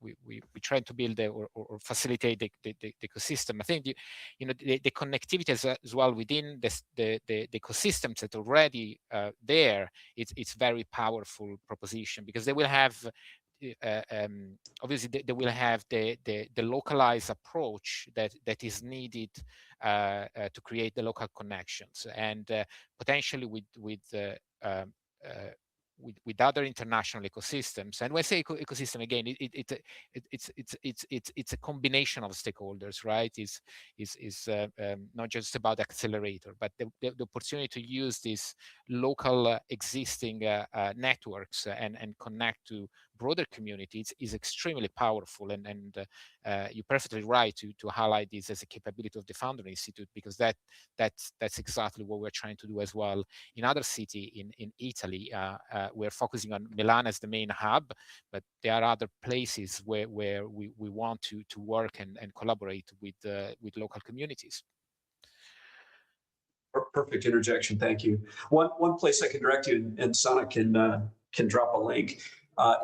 we try to build or facilitate the ecosystem. I think the connectivity as well within the ecosystems that already there. It's very powerful proposition, because they will have. Obviously, they will have the localized approach that is needed to create the local connections, and potentially with other international ecosystems. And when I say ecosystem again, it's a combination of stakeholders, right? Is not just about accelerator, but the opportunity to use these local existing networks and connect to broader communities is extremely powerful. And you're perfectly right to highlight this as a capability of the Founder Institute, because that's exactly what we're trying to do as well in other city in Italy. We're focusing on Milan as the main hub, but there are other places where we want to work and collaborate with local communities. Perfect interjection. Thank you. One place I can direct you, and Sana can drop a link.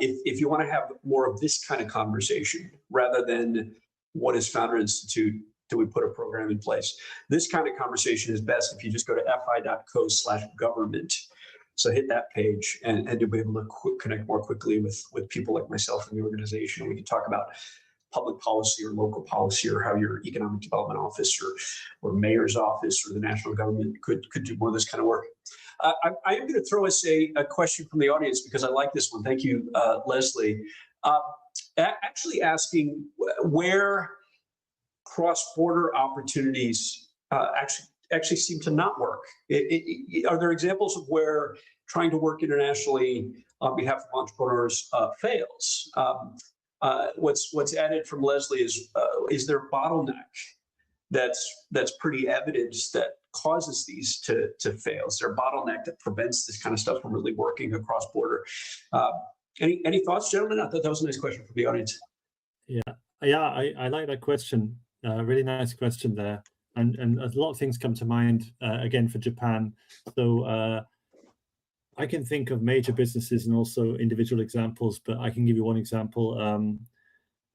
If you want to have more of this kind of conversation, rather than what is Founder Institute, do we put a program in place? This kind of conversation is best if you just go to fi.co/government. So hit that page, and you'll be able to connect more quickly with people like myself in the organization. We can talk about public policy or local policy, or how your economic development office or mayor's office or the national government could do more of this kind of work. I am going to throw us a question from the audience, because I like this one. Thank you, Leslie. Actually asking where cross-border opportunities, actually seem to not work. Are there examples of where trying to work internationally on behalf of entrepreneurs fails? What's added from Leslie is there a bottleneck that's pretty evident that causes these to fail? Is there a bottleneck that prevents this kind of stuff from really working across border? Any thoughts, gentlemen? I thought that was a nice question from the audience. I like that question. Really nice question there. And a lot of things come to mind, again, for Japan. So I can think of major businesses and also individual examples, but I can give you one example.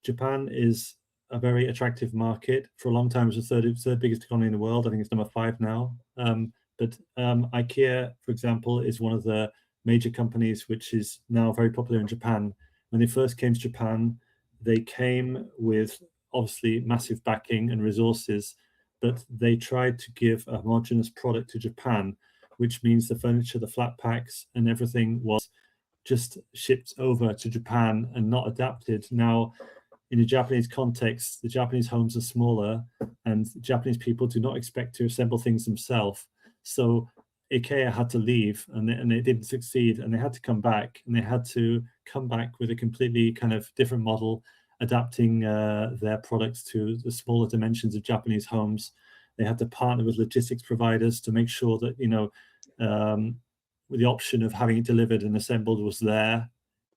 Japan is a very attractive market. For a long time, it was the third biggest economy in the world. I think it's number 5 now. But IKEA, for example, is one of the major companies which is now very popular in Japan. When they first came to Japan, they came with obviously massive backing and resources, but they tried to give a homogeneous product to Japan, which means the furniture, the flat packs and everything was just shipped over to Japan and not adapted. Now, in a Japanese context, the Japanese homes are smaller and Japanese people do not expect to assemble things themselves. So IKEA had to leave and they didn't succeed, and they had to come back, and they had to come back with a completely kind of different model, adapting their products to the smaller dimensions of Japanese homes. They had to partner with logistics providers to make sure that, with the option of having it delivered and assembled was there.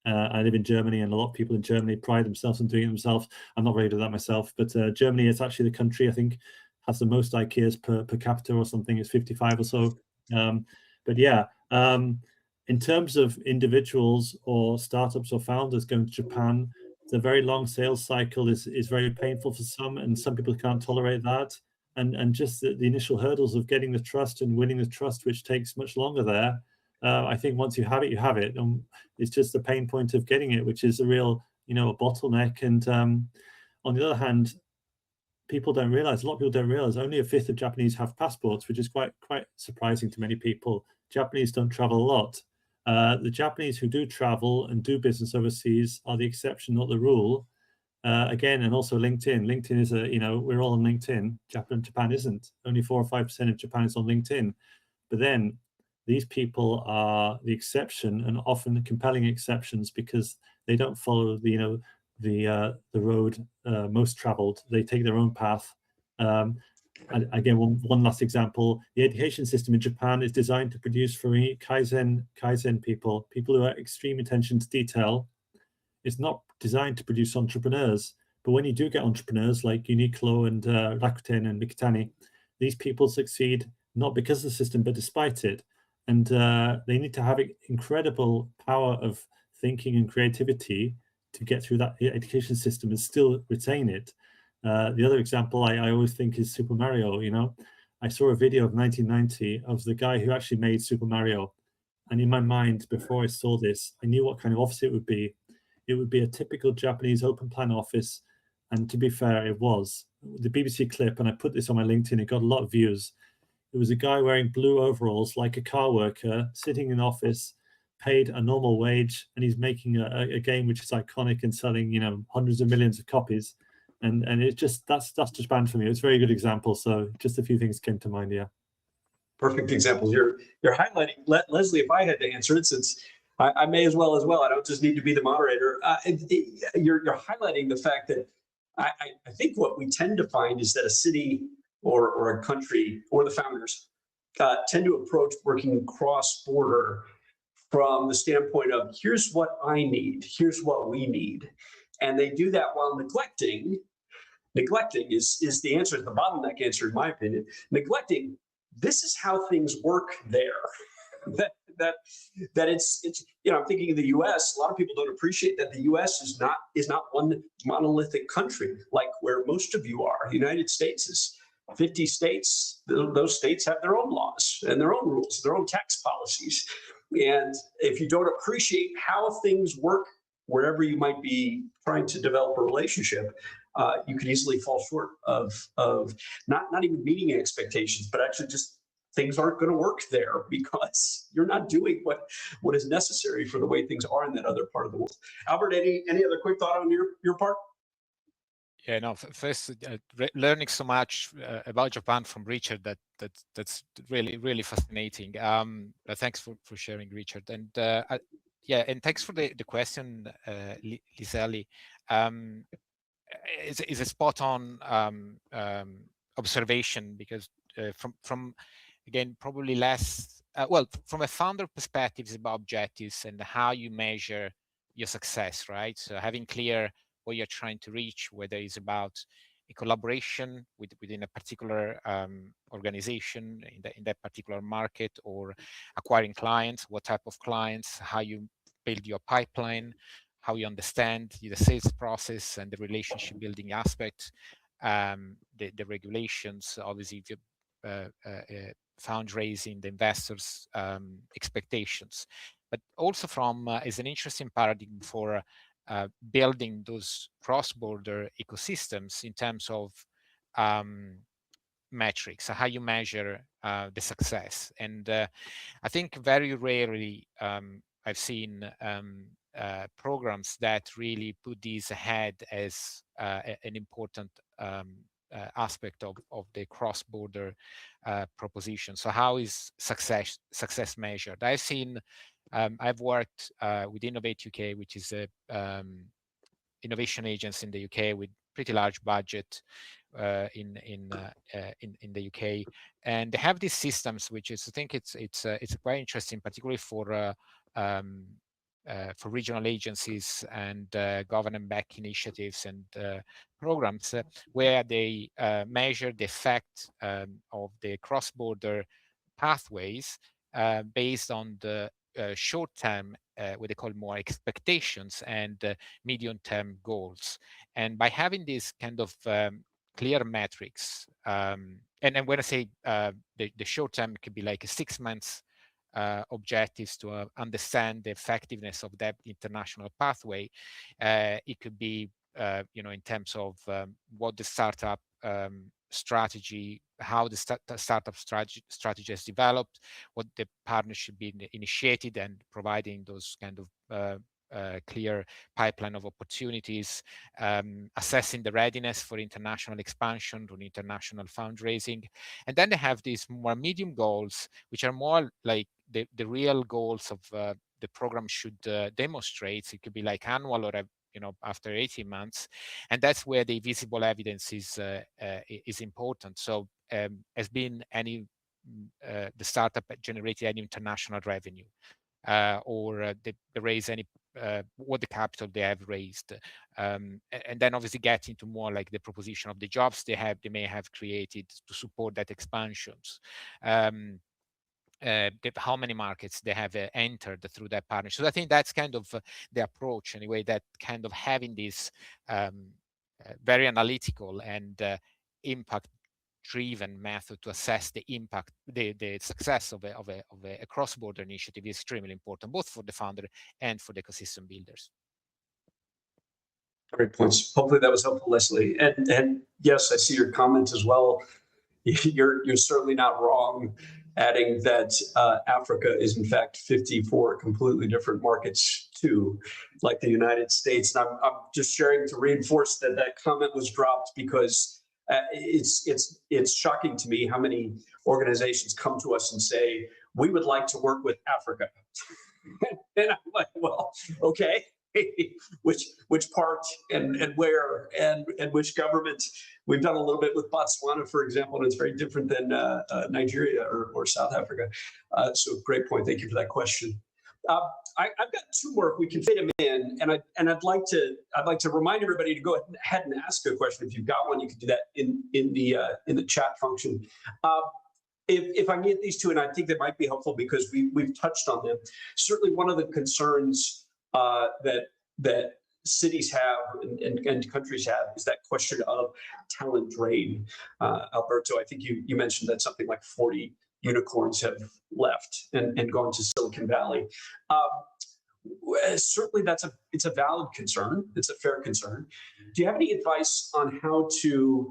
I live in Germany, and a lot of people in Germany pride themselves on doing it themselves. I'm not very good at that myself, but Germany is actually the country, I think, has the most IKEAs per capita or something. It's 55 or so. But yeah, in terms of individuals or startups or founders going to Japan, the very long sales cycle is very painful for some, and some people can't tolerate that. And just the initial hurdles of getting the trust and winning the trust, which takes much longer there. I think once you have it, you have it. And it's just the pain point of getting it, which is a real, a bottleneck. And on the other hand, people don't realize, a lot of people don't realize, only 1/5 of Japanese have passports, which is quite surprising to many people. Japanese don't travel a lot. The Japanese who do travel and do business overseas are the exception, not the rule. Again, and also LinkedIn. LinkedIn is we're all on LinkedIn. Japan isn't. Only 4 or 5% of Japan is on LinkedIn. But then these people are the exception, and often compelling exceptions, because they don't follow the road most traveled. They take their own path. And again, one last example: the education system in Japan is designed to produce, for me, kaizen people who are extreme attention to detail. It's not designed to produce entrepreneurs. But when you do get entrepreneurs like Uniqlo and Rakuten and Mikitani, these people succeed not because of the system, but despite it. And they need to have incredible power of thinking and creativity to get through that education system and still retain it. The other example I always think is Super Mario. I saw a video of 1990 of the guy who actually made Super Mario. And in my mind, before I saw this, I knew what kind of office it would be. It would be a typical Japanese open plan office. And to be fair, it was. The BBC clip, and I put this on my LinkedIn, it got a lot of views. It was a guy wearing blue overalls like a car worker, sitting in an office, paid a normal wage, and he's making a game which is iconic and selling, hundreds of millions of copies. And it just, that's Japan for me. It's a very good example. So just a few things came to mind, yeah. Perfect examples. You're highlighting, Leslie, if I had to answer it, since I may as well. I don't just need to be the moderator. You're highlighting the fact that I think what we tend to find is that a city or a country or the founders tend to approach working cross-border from the standpoint of, here's what I need, here's what we need. And they do that while neglecting is the answer, the bottleneck answer, in my opinion. Neglecting, this is how things work there. that it's I'm thinking of the U.S. A lot of people don't appreciate that the U.S. is not one monolithic country like where most of you are. The United States is 50 states. Those states have their own laws and their own rules, their own tax policies. And if you don't appreciate how things work wherever you might be trying to develop a relationship, you could easily fall short of not even meeting expectations, but actually just things aren't going to work there because you're not doing what is necessary for the way things are in that other part of the world. Albert, any other quick thought on your part? Yeah, no. First, learning so much about Japan from Richard that's really fascinating. But thanks for sharing, Richard. And yeah, and thanks for the question, Liselli. Is a spot on observation, because from again, probably less well, from a founder perspective, it's about objectives and how you measure your success, right? So having clear what you're trying to reach, whether it's about a collaboration within a particular organization in that particular market, or acquiring clients, what type of clients, how you build your pipeline, how you understand the sales process and the relationship building aspect, the regulations, obviously, fundraising, the investors' expectations, but also from is an interesting paradigm for building those cross-border ecosystems in terms of metrics, so how you measure the success. And I think very rarely I've seen programs that really put these ahead as an important aspect of the cross-border proposition. So how is success measured? I've worked with Innovate UK, which is a innovation agency in the UK with pretty large budget in the UK, and they have these systems, which is, I think it's quite interesting, particularly for regional agencies and government-backed initiatives and programs, where they measure the effect of the cross-border pathways based on the short-term, what they call more expectations, and medium-term goals. And by having this kind of clear metrics, and when I say the short term, it could be like a 6 months objectives to understand the effectiveness of that international pathway. It could be, in terms of what the startup strategy, how the startup strategy has developed, what the partnership been initiated, and providing those kind of clear pipeline of opportunities, assessing the readiness for international expansion or international fundraising. And then they have these more medium goals, which are more like the real goals of the program should demonstrate. It could be like annual, or after 18 months, and that's where the visible evidence is important. So has been any the startup generated any international revenue, or they raise any what the capital they have raised, and then obviously get into more like the proposition of the jobs they may have created to support that expansions. How many markets they have entered through that partnership. So I think that's kind of the approach, anyway, that kind of having this very analytical and impact-driven method to assess the impact, the success of a cross-border initiative is extremely important, both for the founder and for the ecosystem builders. Great points. Hopefully that was helpful, Leslie. And yes, I see your comment as well. You're certainly not wrong, adding that Africa is in fact 54 completely different markets too, like the United States. And I'm just sharing to reinforce that comment was dropped, because it's shocking to me how many organizations come to us and say, we would like to work with Africa. And I'm like, well, okay. which part and where and which government? We've done a little bit with Botswana, for example, and it's very different than Nigeria or South Africa. So great point. Thank you for that question. I've got two more if we can fit them in, and I'd like to remind everybody to go ahead and ask a question. If you've got one, you can do that in the chat function. If I can get these two, and I think they might be helpful because we've touched on them. Certainly, one of the concerns that cities have and countries have is that question of talent drain. Alberto, I think you mentioned that something like 40 unicorns have left and gone to Silicon Valley. Certainly, it's a valid concern. It's a fair concern. Do you have any advice on how to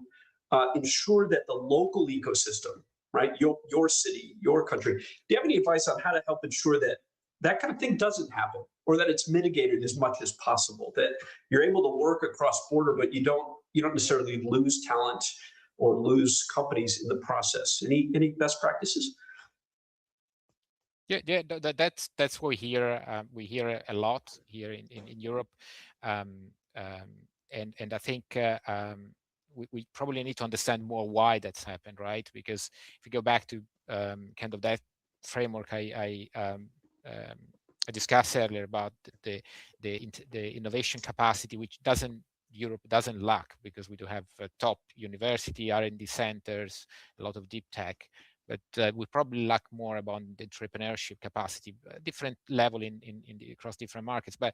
ensure that the local ecosystem, right, your city, your country, do you have any advice on how to help ensure that that kind of thing doesn't happen, or that it's mitigated as much as possible, that you're able to work across border, but you don't necessarily lose talent or lose companies in the process. Any best practices? Yeah, that's what we hear a lot here in Europe, and I think we probably need to understand more why that's happened, right? Because if you go back to kind of that framework I discussed earlier about the innovation capacity, which Europe doesn't lack, because we do have top university R&D centers, a lot of deep tech, but we probably lack more about the entrepreneurship capacity, different level across different markets. But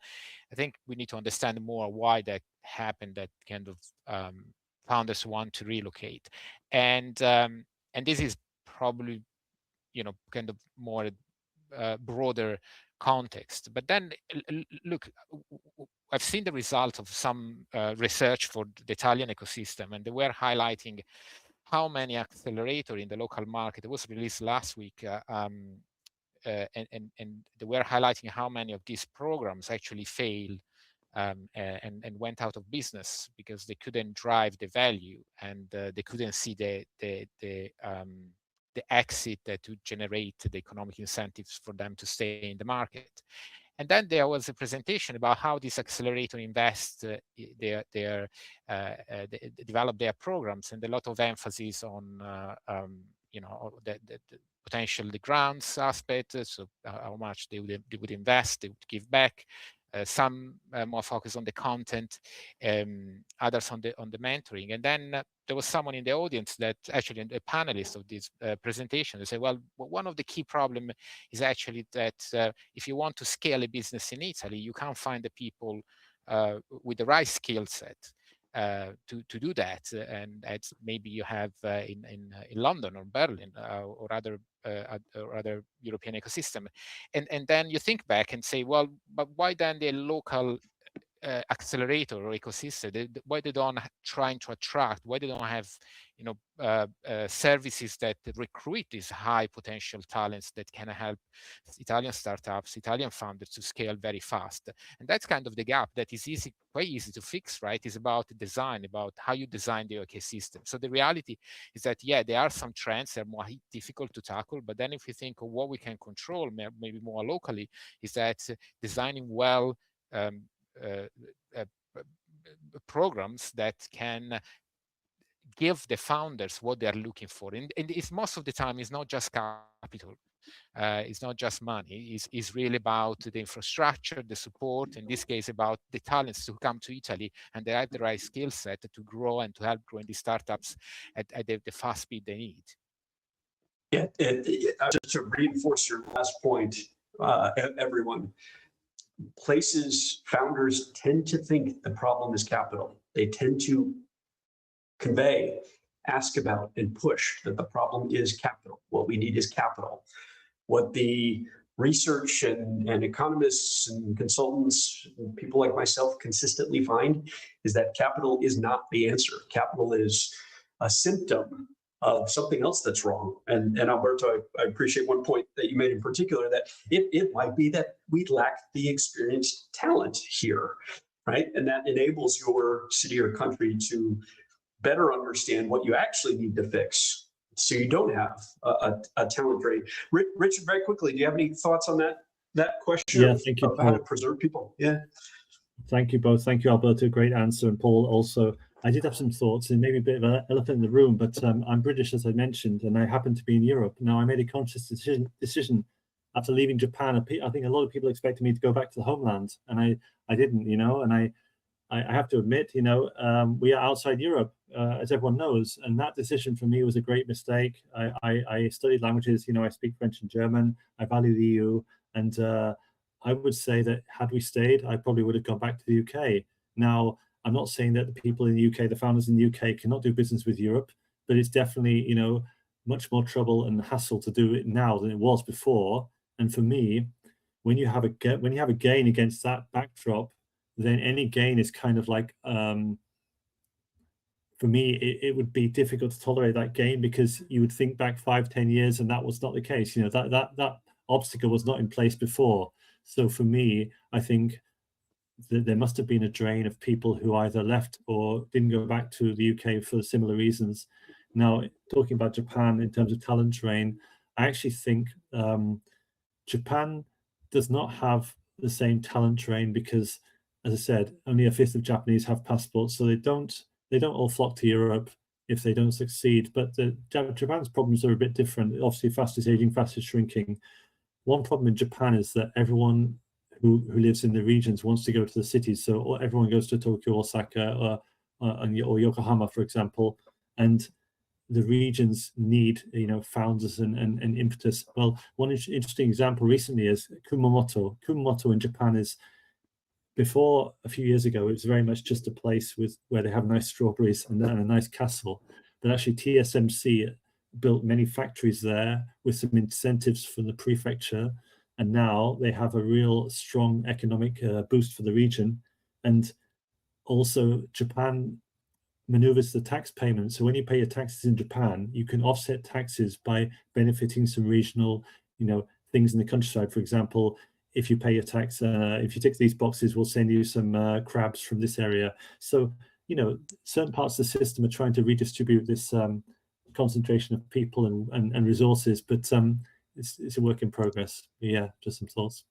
I think we need to understand more why that happened, that kind of founders want to relocate, and this is probably kind of more broader context. But then look, I've seen the results of some research for the Italian ecosystem, and they were highlighting how many accelerators in the local market. It was released last week, and they were highlighting how many of these programs actually failed and went out of business because they couldn't drive the value, and they couldn't see the exit to generate the economic incentives for them to stay in the market. And then there was a presentation about how this accelerator invest, they develop their programs, and a lot of emphasis on the potential, the grants aspect, so how much they would invest, they would give back. Some more focus on the content, others on the mentoring. And then there was someone in the audience that actually, a panelist of this presentation, they said, well, one of the key problem is actually that if you want to scale a business in Italy, you can't find the people with the right skill set to do that, and as maybe you have in London or Berlin or other European ecosystem. And then you think back and say, well, but why then the local accelerator or ecosystem, why they don't trying to attract, why they don't have services that recruit these high potential talents that can help Italian startups, Italian founders to scale very fast? And that's kind of the gap that is quite easy to fix, right? It's about design, about how you design the ecosystem. So the reality is that, yeah, there are some trends that are more difficult to tackle, but then if you think of what we can control maybe more locally, is that designing well programs that can give the founders what they're looking for. And it's most of the time, it's not just capital. It's not just money. It's really about the infrastructure, the support, in this case about the talents to come to Italy, and they have the right skill set to grow and to help growing the startups at the fast speed they need. Yeah, just to reinforce your last point, everyone, founders tend to think the problem is capital. They tend to convey, ask about, and push that the problem is capital. What we need is capital. What the research and economists and consultants and people like myself consistently find is that capital is not the answer. Capital is a symptom of something else that's wrong. And Alberto, I appreciate one point that you made in particular, that it might be that we lack the experienced talent here, right? And that enables your city or country to better understand what you actually need to fix, so you don't have a talent drain. Richard, very quickly, do you have any thoughts on that question? Yeah, thank you, of how to preserve people? Yeah. Thank you both. Thank you, Alberto. Great answer. And Paul also. I did have some thoughts, and maybe a bit of an elephant in the room, but I'm British, as I mentioned, and I happen to be in Europe. Now, I made a conscious decision after leaving Japan. I think a lot of people expected me to go back to the homeland, and I didn't, and I have to admit, we are outside Europe, as everyone knows, and that decision for me was a great mistake. I studied languages, I speak French and German. I value the EU, and I would say that had we stayed, I probably would have gone back to the UK. Now, I'm not saying that the people in the UK, the founders in the UK, cannot do business with Europe, but it's definitely, much more trouble and hassle to do it now than it was before. And for me, when you have a gain against that backdrop, then any gain is kind of like, for me, it would be difficult to tolerate that gain, because you would think back 5-10 years and that was not the case. That obstacle was not in place before. So for me, I think that there must have been a drain of people who either left or didn't go back to the UK for similar reasons. Now, talking about Japan in terms of talent drain, I actually think Japan does not have the same talent drain because, as I said, only a fifth of Japanese have passports, so they don't all flock to Europe if they don't succeed. But Japan's problems are a bit different. Obviously, fastest aging, fastest shrinking. One problem in Japan is that everyone who lives in the regions wants to go to the cities. So everyone goes to Tokyo, Osaka, or Yokohama, for example, and the regions need, founders and impetus. Well, one interesting example recently is Kumamoto. Kumamoto in Japan is, before a few years ago, it was very much just a place where they have nice strawberries and a nice castle. But actually TSMC built many factories there with some incentives from the prefecture. And now they have a real strong economic boost for the region. And also Japan maneuvers the tax payment. So when you pay your taxes in Japan, you can offset taxes by benefiting some regional, things in the countryside. For example, if you pay your tax, if you tick these boxes, we'll send you some crabs from this area. So, certain parts of the system are trying to redistribute this concentration of people and resources, but it's a work in progress. Yeah, just some thoughts.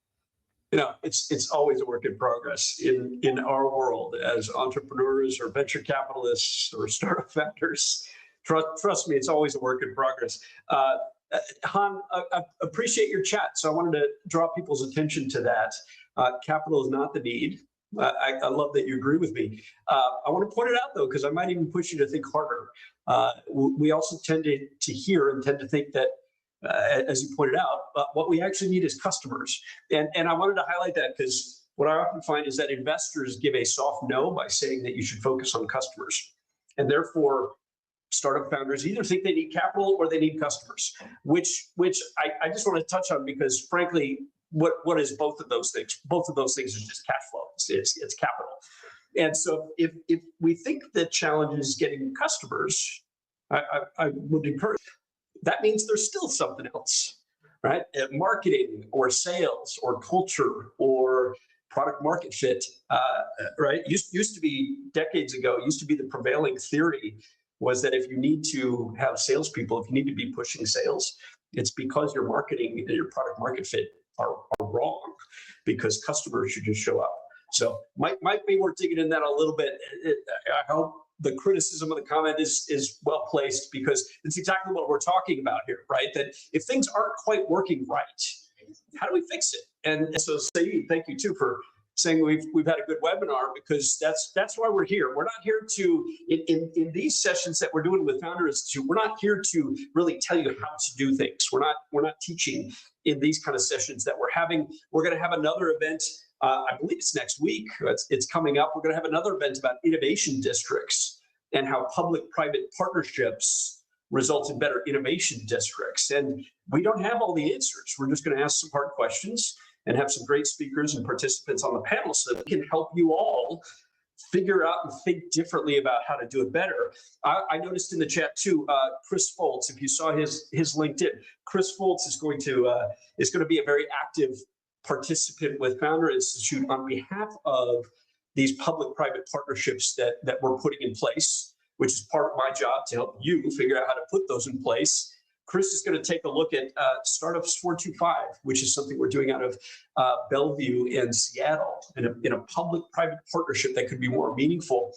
It's always a work in progress in our world as entrepreneurs or venture capitalists or startup founders. Trust me, it's always a work in progress. Han, I appreciate your chat. So I wanted to draw people's attention to that. Capital is not the need. I love that you agree with me. I want to point it out, though, because I might even push you to think harder. We also tend to hear and tend to think that, as you pointed out, what we actually need is customers. And I wanted to highlight that because what I often find is that investors give a soft no by saying that you should focus on customers. And therefore, startup founders either think they need capital or they need customers, which I just want to touch on because, frankly, what is both of those things? Both of those things are just cash flow. It's capital. And so if we think the challenge is getting customers, I would encourage, that means there's still something else, right? Marketing or sales or culture or product market fit, right? Used to be, decades ago, used to be the prevailing theory was that if you need to have salespeople, if you need to be pushing sales, it's because your marketing and your product market fit are wrong, because customers should just show up. So might be worth digging in that a little bit. I hope the criticism of the comment is well placed, because it's exactly what we're talking about here, right? That if things aren't quite working right, how do we fix it? And so Saeed, thank you too for saying we've had a good webinar, because that's why we're here. We're not here to, in these sessions that we're doing with Founder Institute, we're not here to really tell you how to do things. We're not teaching in these kind of sessions that we're having. We're going to have another event. I believe it's next week. It's coming up. We're going to have another event about innovation districts and how public-private partnerships result in better innovation districts. And we don't have all the answers. We're just going to ask some hard questions and have some great speakers and participants on the panel so that we can help you all figure out and think differently about how to do it better. I noticed in the chat too, Chris Foltz, if you saw his LinkedIn, Chris Foltz is going to be a very active participant with Founder Institute on behalf of these public-private partnerships that we're putting in place, which is part of my job to help you figure out how to put those in place. Chris is going to take a look at Startups 425, which is something we're doing out of Bellevue in Seattle, in a public-private partnership that could be more meaningful.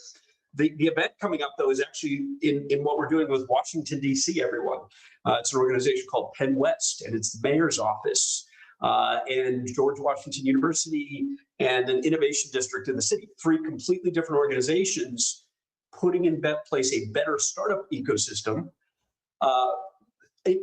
The event coming up, though, is actually in what we're doing with Washington, D.C., everyone. It's an organization called Penn West, and it's the mayor's office and George Washington University and an innovation district in the city. 3 completely different organizations putting in place a better startup ecosystem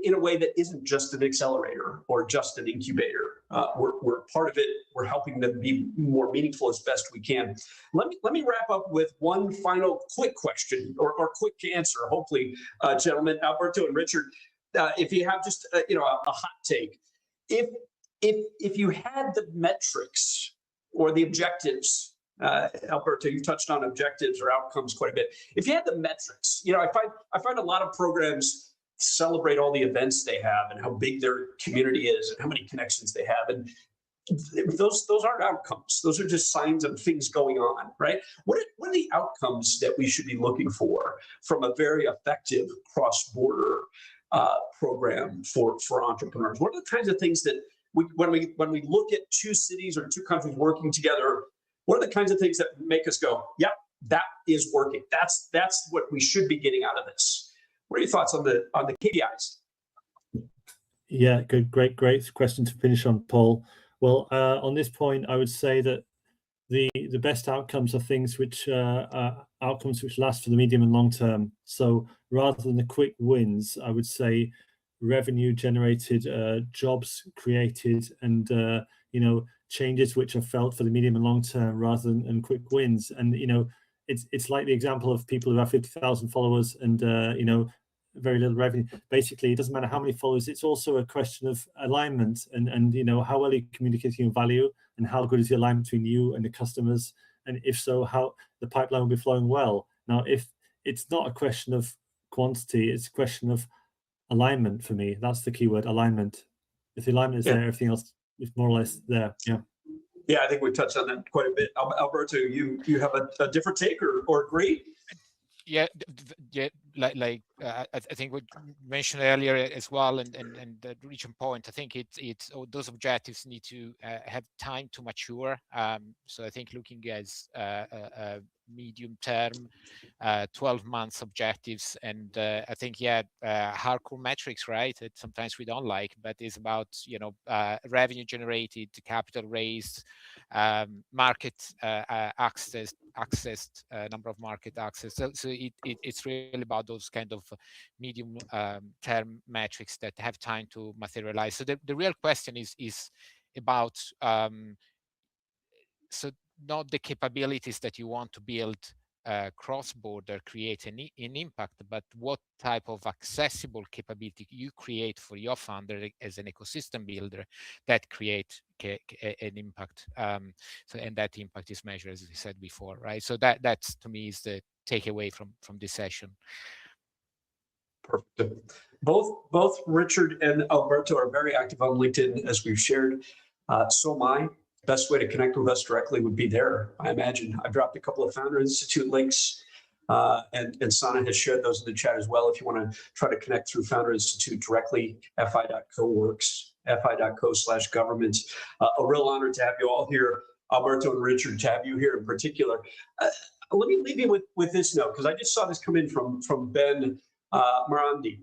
in a way that isn't just an accelerator or just an incubator. We're part of it. We're helping them be more meaningful as best we can. Let me wrap up with one final quick question or quick answer, hopefully, gentlemen, Alberto and Richard, if you have just a hot take. If you had the metrics or the objectives, Alberto, you touched on objectives or outcomes quite a bit. If you had the metrics, I find a lot of programs celebrate all the events they have and how big their community is and how many connections they have. And those aren't outcomes. Those are just signs of things going on, right? What are the outcomes that we should be looking for from a very effective cross-border program for entrepreneurs? What are the kinds of things that when we look at two cities or two countries working together, what are the kinds of things that make us go, yep, that is working. That's what we should be getting out of this. What are your thoughts on the KPIs? Yeah, good, great question to finish on, Paul. Well, on this point, I would say that the best outcomes are things which are outcomes which last for the medium and long term. So rather than the quick wins, I would say revenue generated, jobs created, and changes which are felt for the medium and long term rather than quick wins. And it's like the example of people who have 50,000 followers and very little revenue. Basically, it doesn't matter how many followers. It's also a question of alignment and how well you're communicating your value and how good is the alignment between you and the customers, and if so, how the pipeline will be flowing well. Now, if it's not a question of quantity, it's a question of alignment for me. That's the key word, alignment. If the alignment is there, everything else is more or less there. Yeah, I think we touched on that quite a bit. Alberto, you have a different take or agree? Yeah, I think we mentioned earlier as well, and the reaching point. I think it's those objectives need to have time to mature. So I think looking as medium term, 12 months objectives, and I think hardcore metrics, right? That sometimes we don't like, but it's about revenue generated, capital raised, market accessed, number of market access. So it's really about those kind of medium term metrics that have time to materialize. So the real question is about so not the capabilities that you want to build cross-border create an impact, but what type of accessible capability you create for your founder as an ecosystem builder that create an impact. And that impact is measured, as we said before, right? So that's to me is the takeaway from this session. Perfect. Both Richard and Alberto are very active on LinkedIn, as we've shared. So am I. Best way to connect with us directly would be there, I imagine. I've dropped a couple of Founder Institute links, and Sana has shared those in the chat as well. If you want to try to connect through Founder Institute directly, fi.co works, fi.co/government. A real honor to have you all here, Alberto and Richard, to have you here in particular. Let me leave you with this note, because I just saw this come in from Ben Marandi.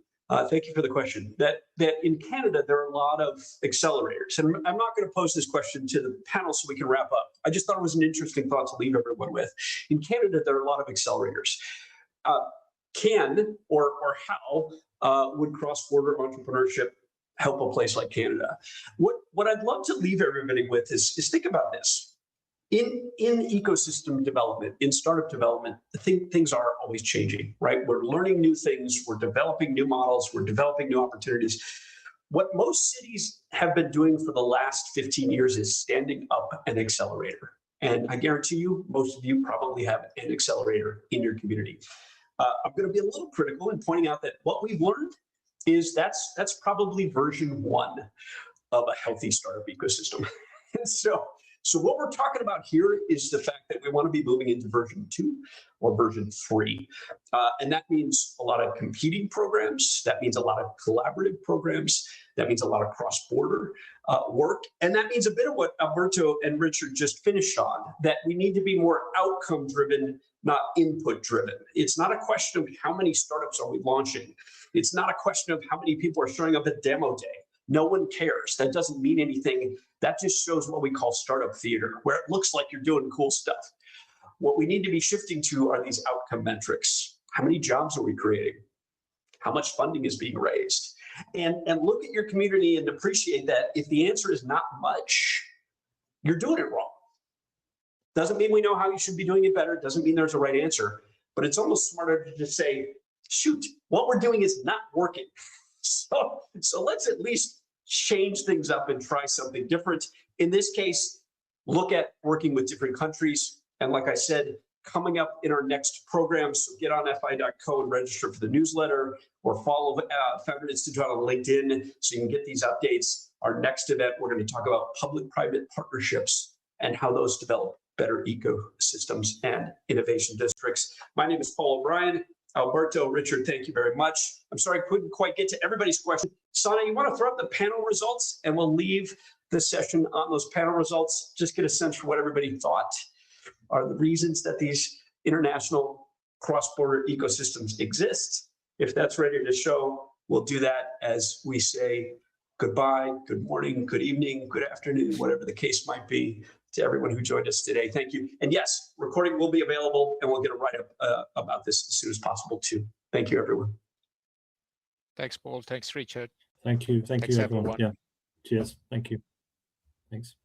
Thank you for the question. That in Canada, there are a lot of accelerators. And I'm not going to pose this question to the panel so we can wrap up. I just thought it was an interesting thought to leave everyone with. In Canada, there are a lot of accelerators. Can or how would cross-border entrepreneurship help a place like Canada? What I'd love to leave everybody with is think about this. In ecosystem development, in startup development, things are always changing, right? We're learning new things, we're developing new models, we're developing new opportunities. What most cities have been doing for the last 15 years is standing up an accelerator. And I guarantee you, most of you probably have an accelerator in your community. I'm going to be a little critical in pointing out that what we've learned is that's probably version 1 of a healthy startup ecosystem. And so what we're talking about here is the fact that we want to be moving into version 2 or version 3. And that means a lot of competing programs. That means a lot of collaborative programs. That means a lot of cross-border work. And that means a bit of what Alberto and Richard just finished on, that we need to be more outcome-driven, not input-driven. It's not a question of how many startups are we launching. It's not a question of how many people are showing up at demo day. No one cares. That doesn't mean anything. That just shows what we call startup theater, where it looks like you're doing cool stuff. What we need to be shifting to are these outcome metrics. How many jobs are we creating? How much funding is being raised? And look at your community and appreciate that if the answer is not much, you're doing it wrong. Doesn't mean we know how you should be doing it better. Doesn't mean there's a right answer. But it's almost smarter to just say, shoot, what we're doing is not working. So let's at least change things up and try something different. In this case, look at working with different countries. And like I said, coming up in our next program. So get on fi.co and register for the newsletter, or follow Founder Institute on LinkedIn so you can get these updates. Our next event, we're going to talk about public-private partnerships and how those develop better ecosystems and innovation districts. My name is Paul O'Brien. Alberto, Richard, thank you very much. I'm sorry I couldn't quite get to everybody's question. Sana, you want to throw up the panel results, and we'll leave the session on those panel results. Just get a sense for what everybody thought are the reasons that these international cross-border ecosystems exist. If that's ready to show, we'll do that as we say goodbye, good morning, good evening, good afternoon, whatever the case might be, to everyone who joined us today. Thank you. And yes, recording will be available, and we'll get a write-up about this as soon as possible too. Thank you, everyone. Thanks, Paul. Thanks, Richard. Thank you. Thank Thanks, you, everyone. everyone. Yeah. Cheers. Thank you. Thanks.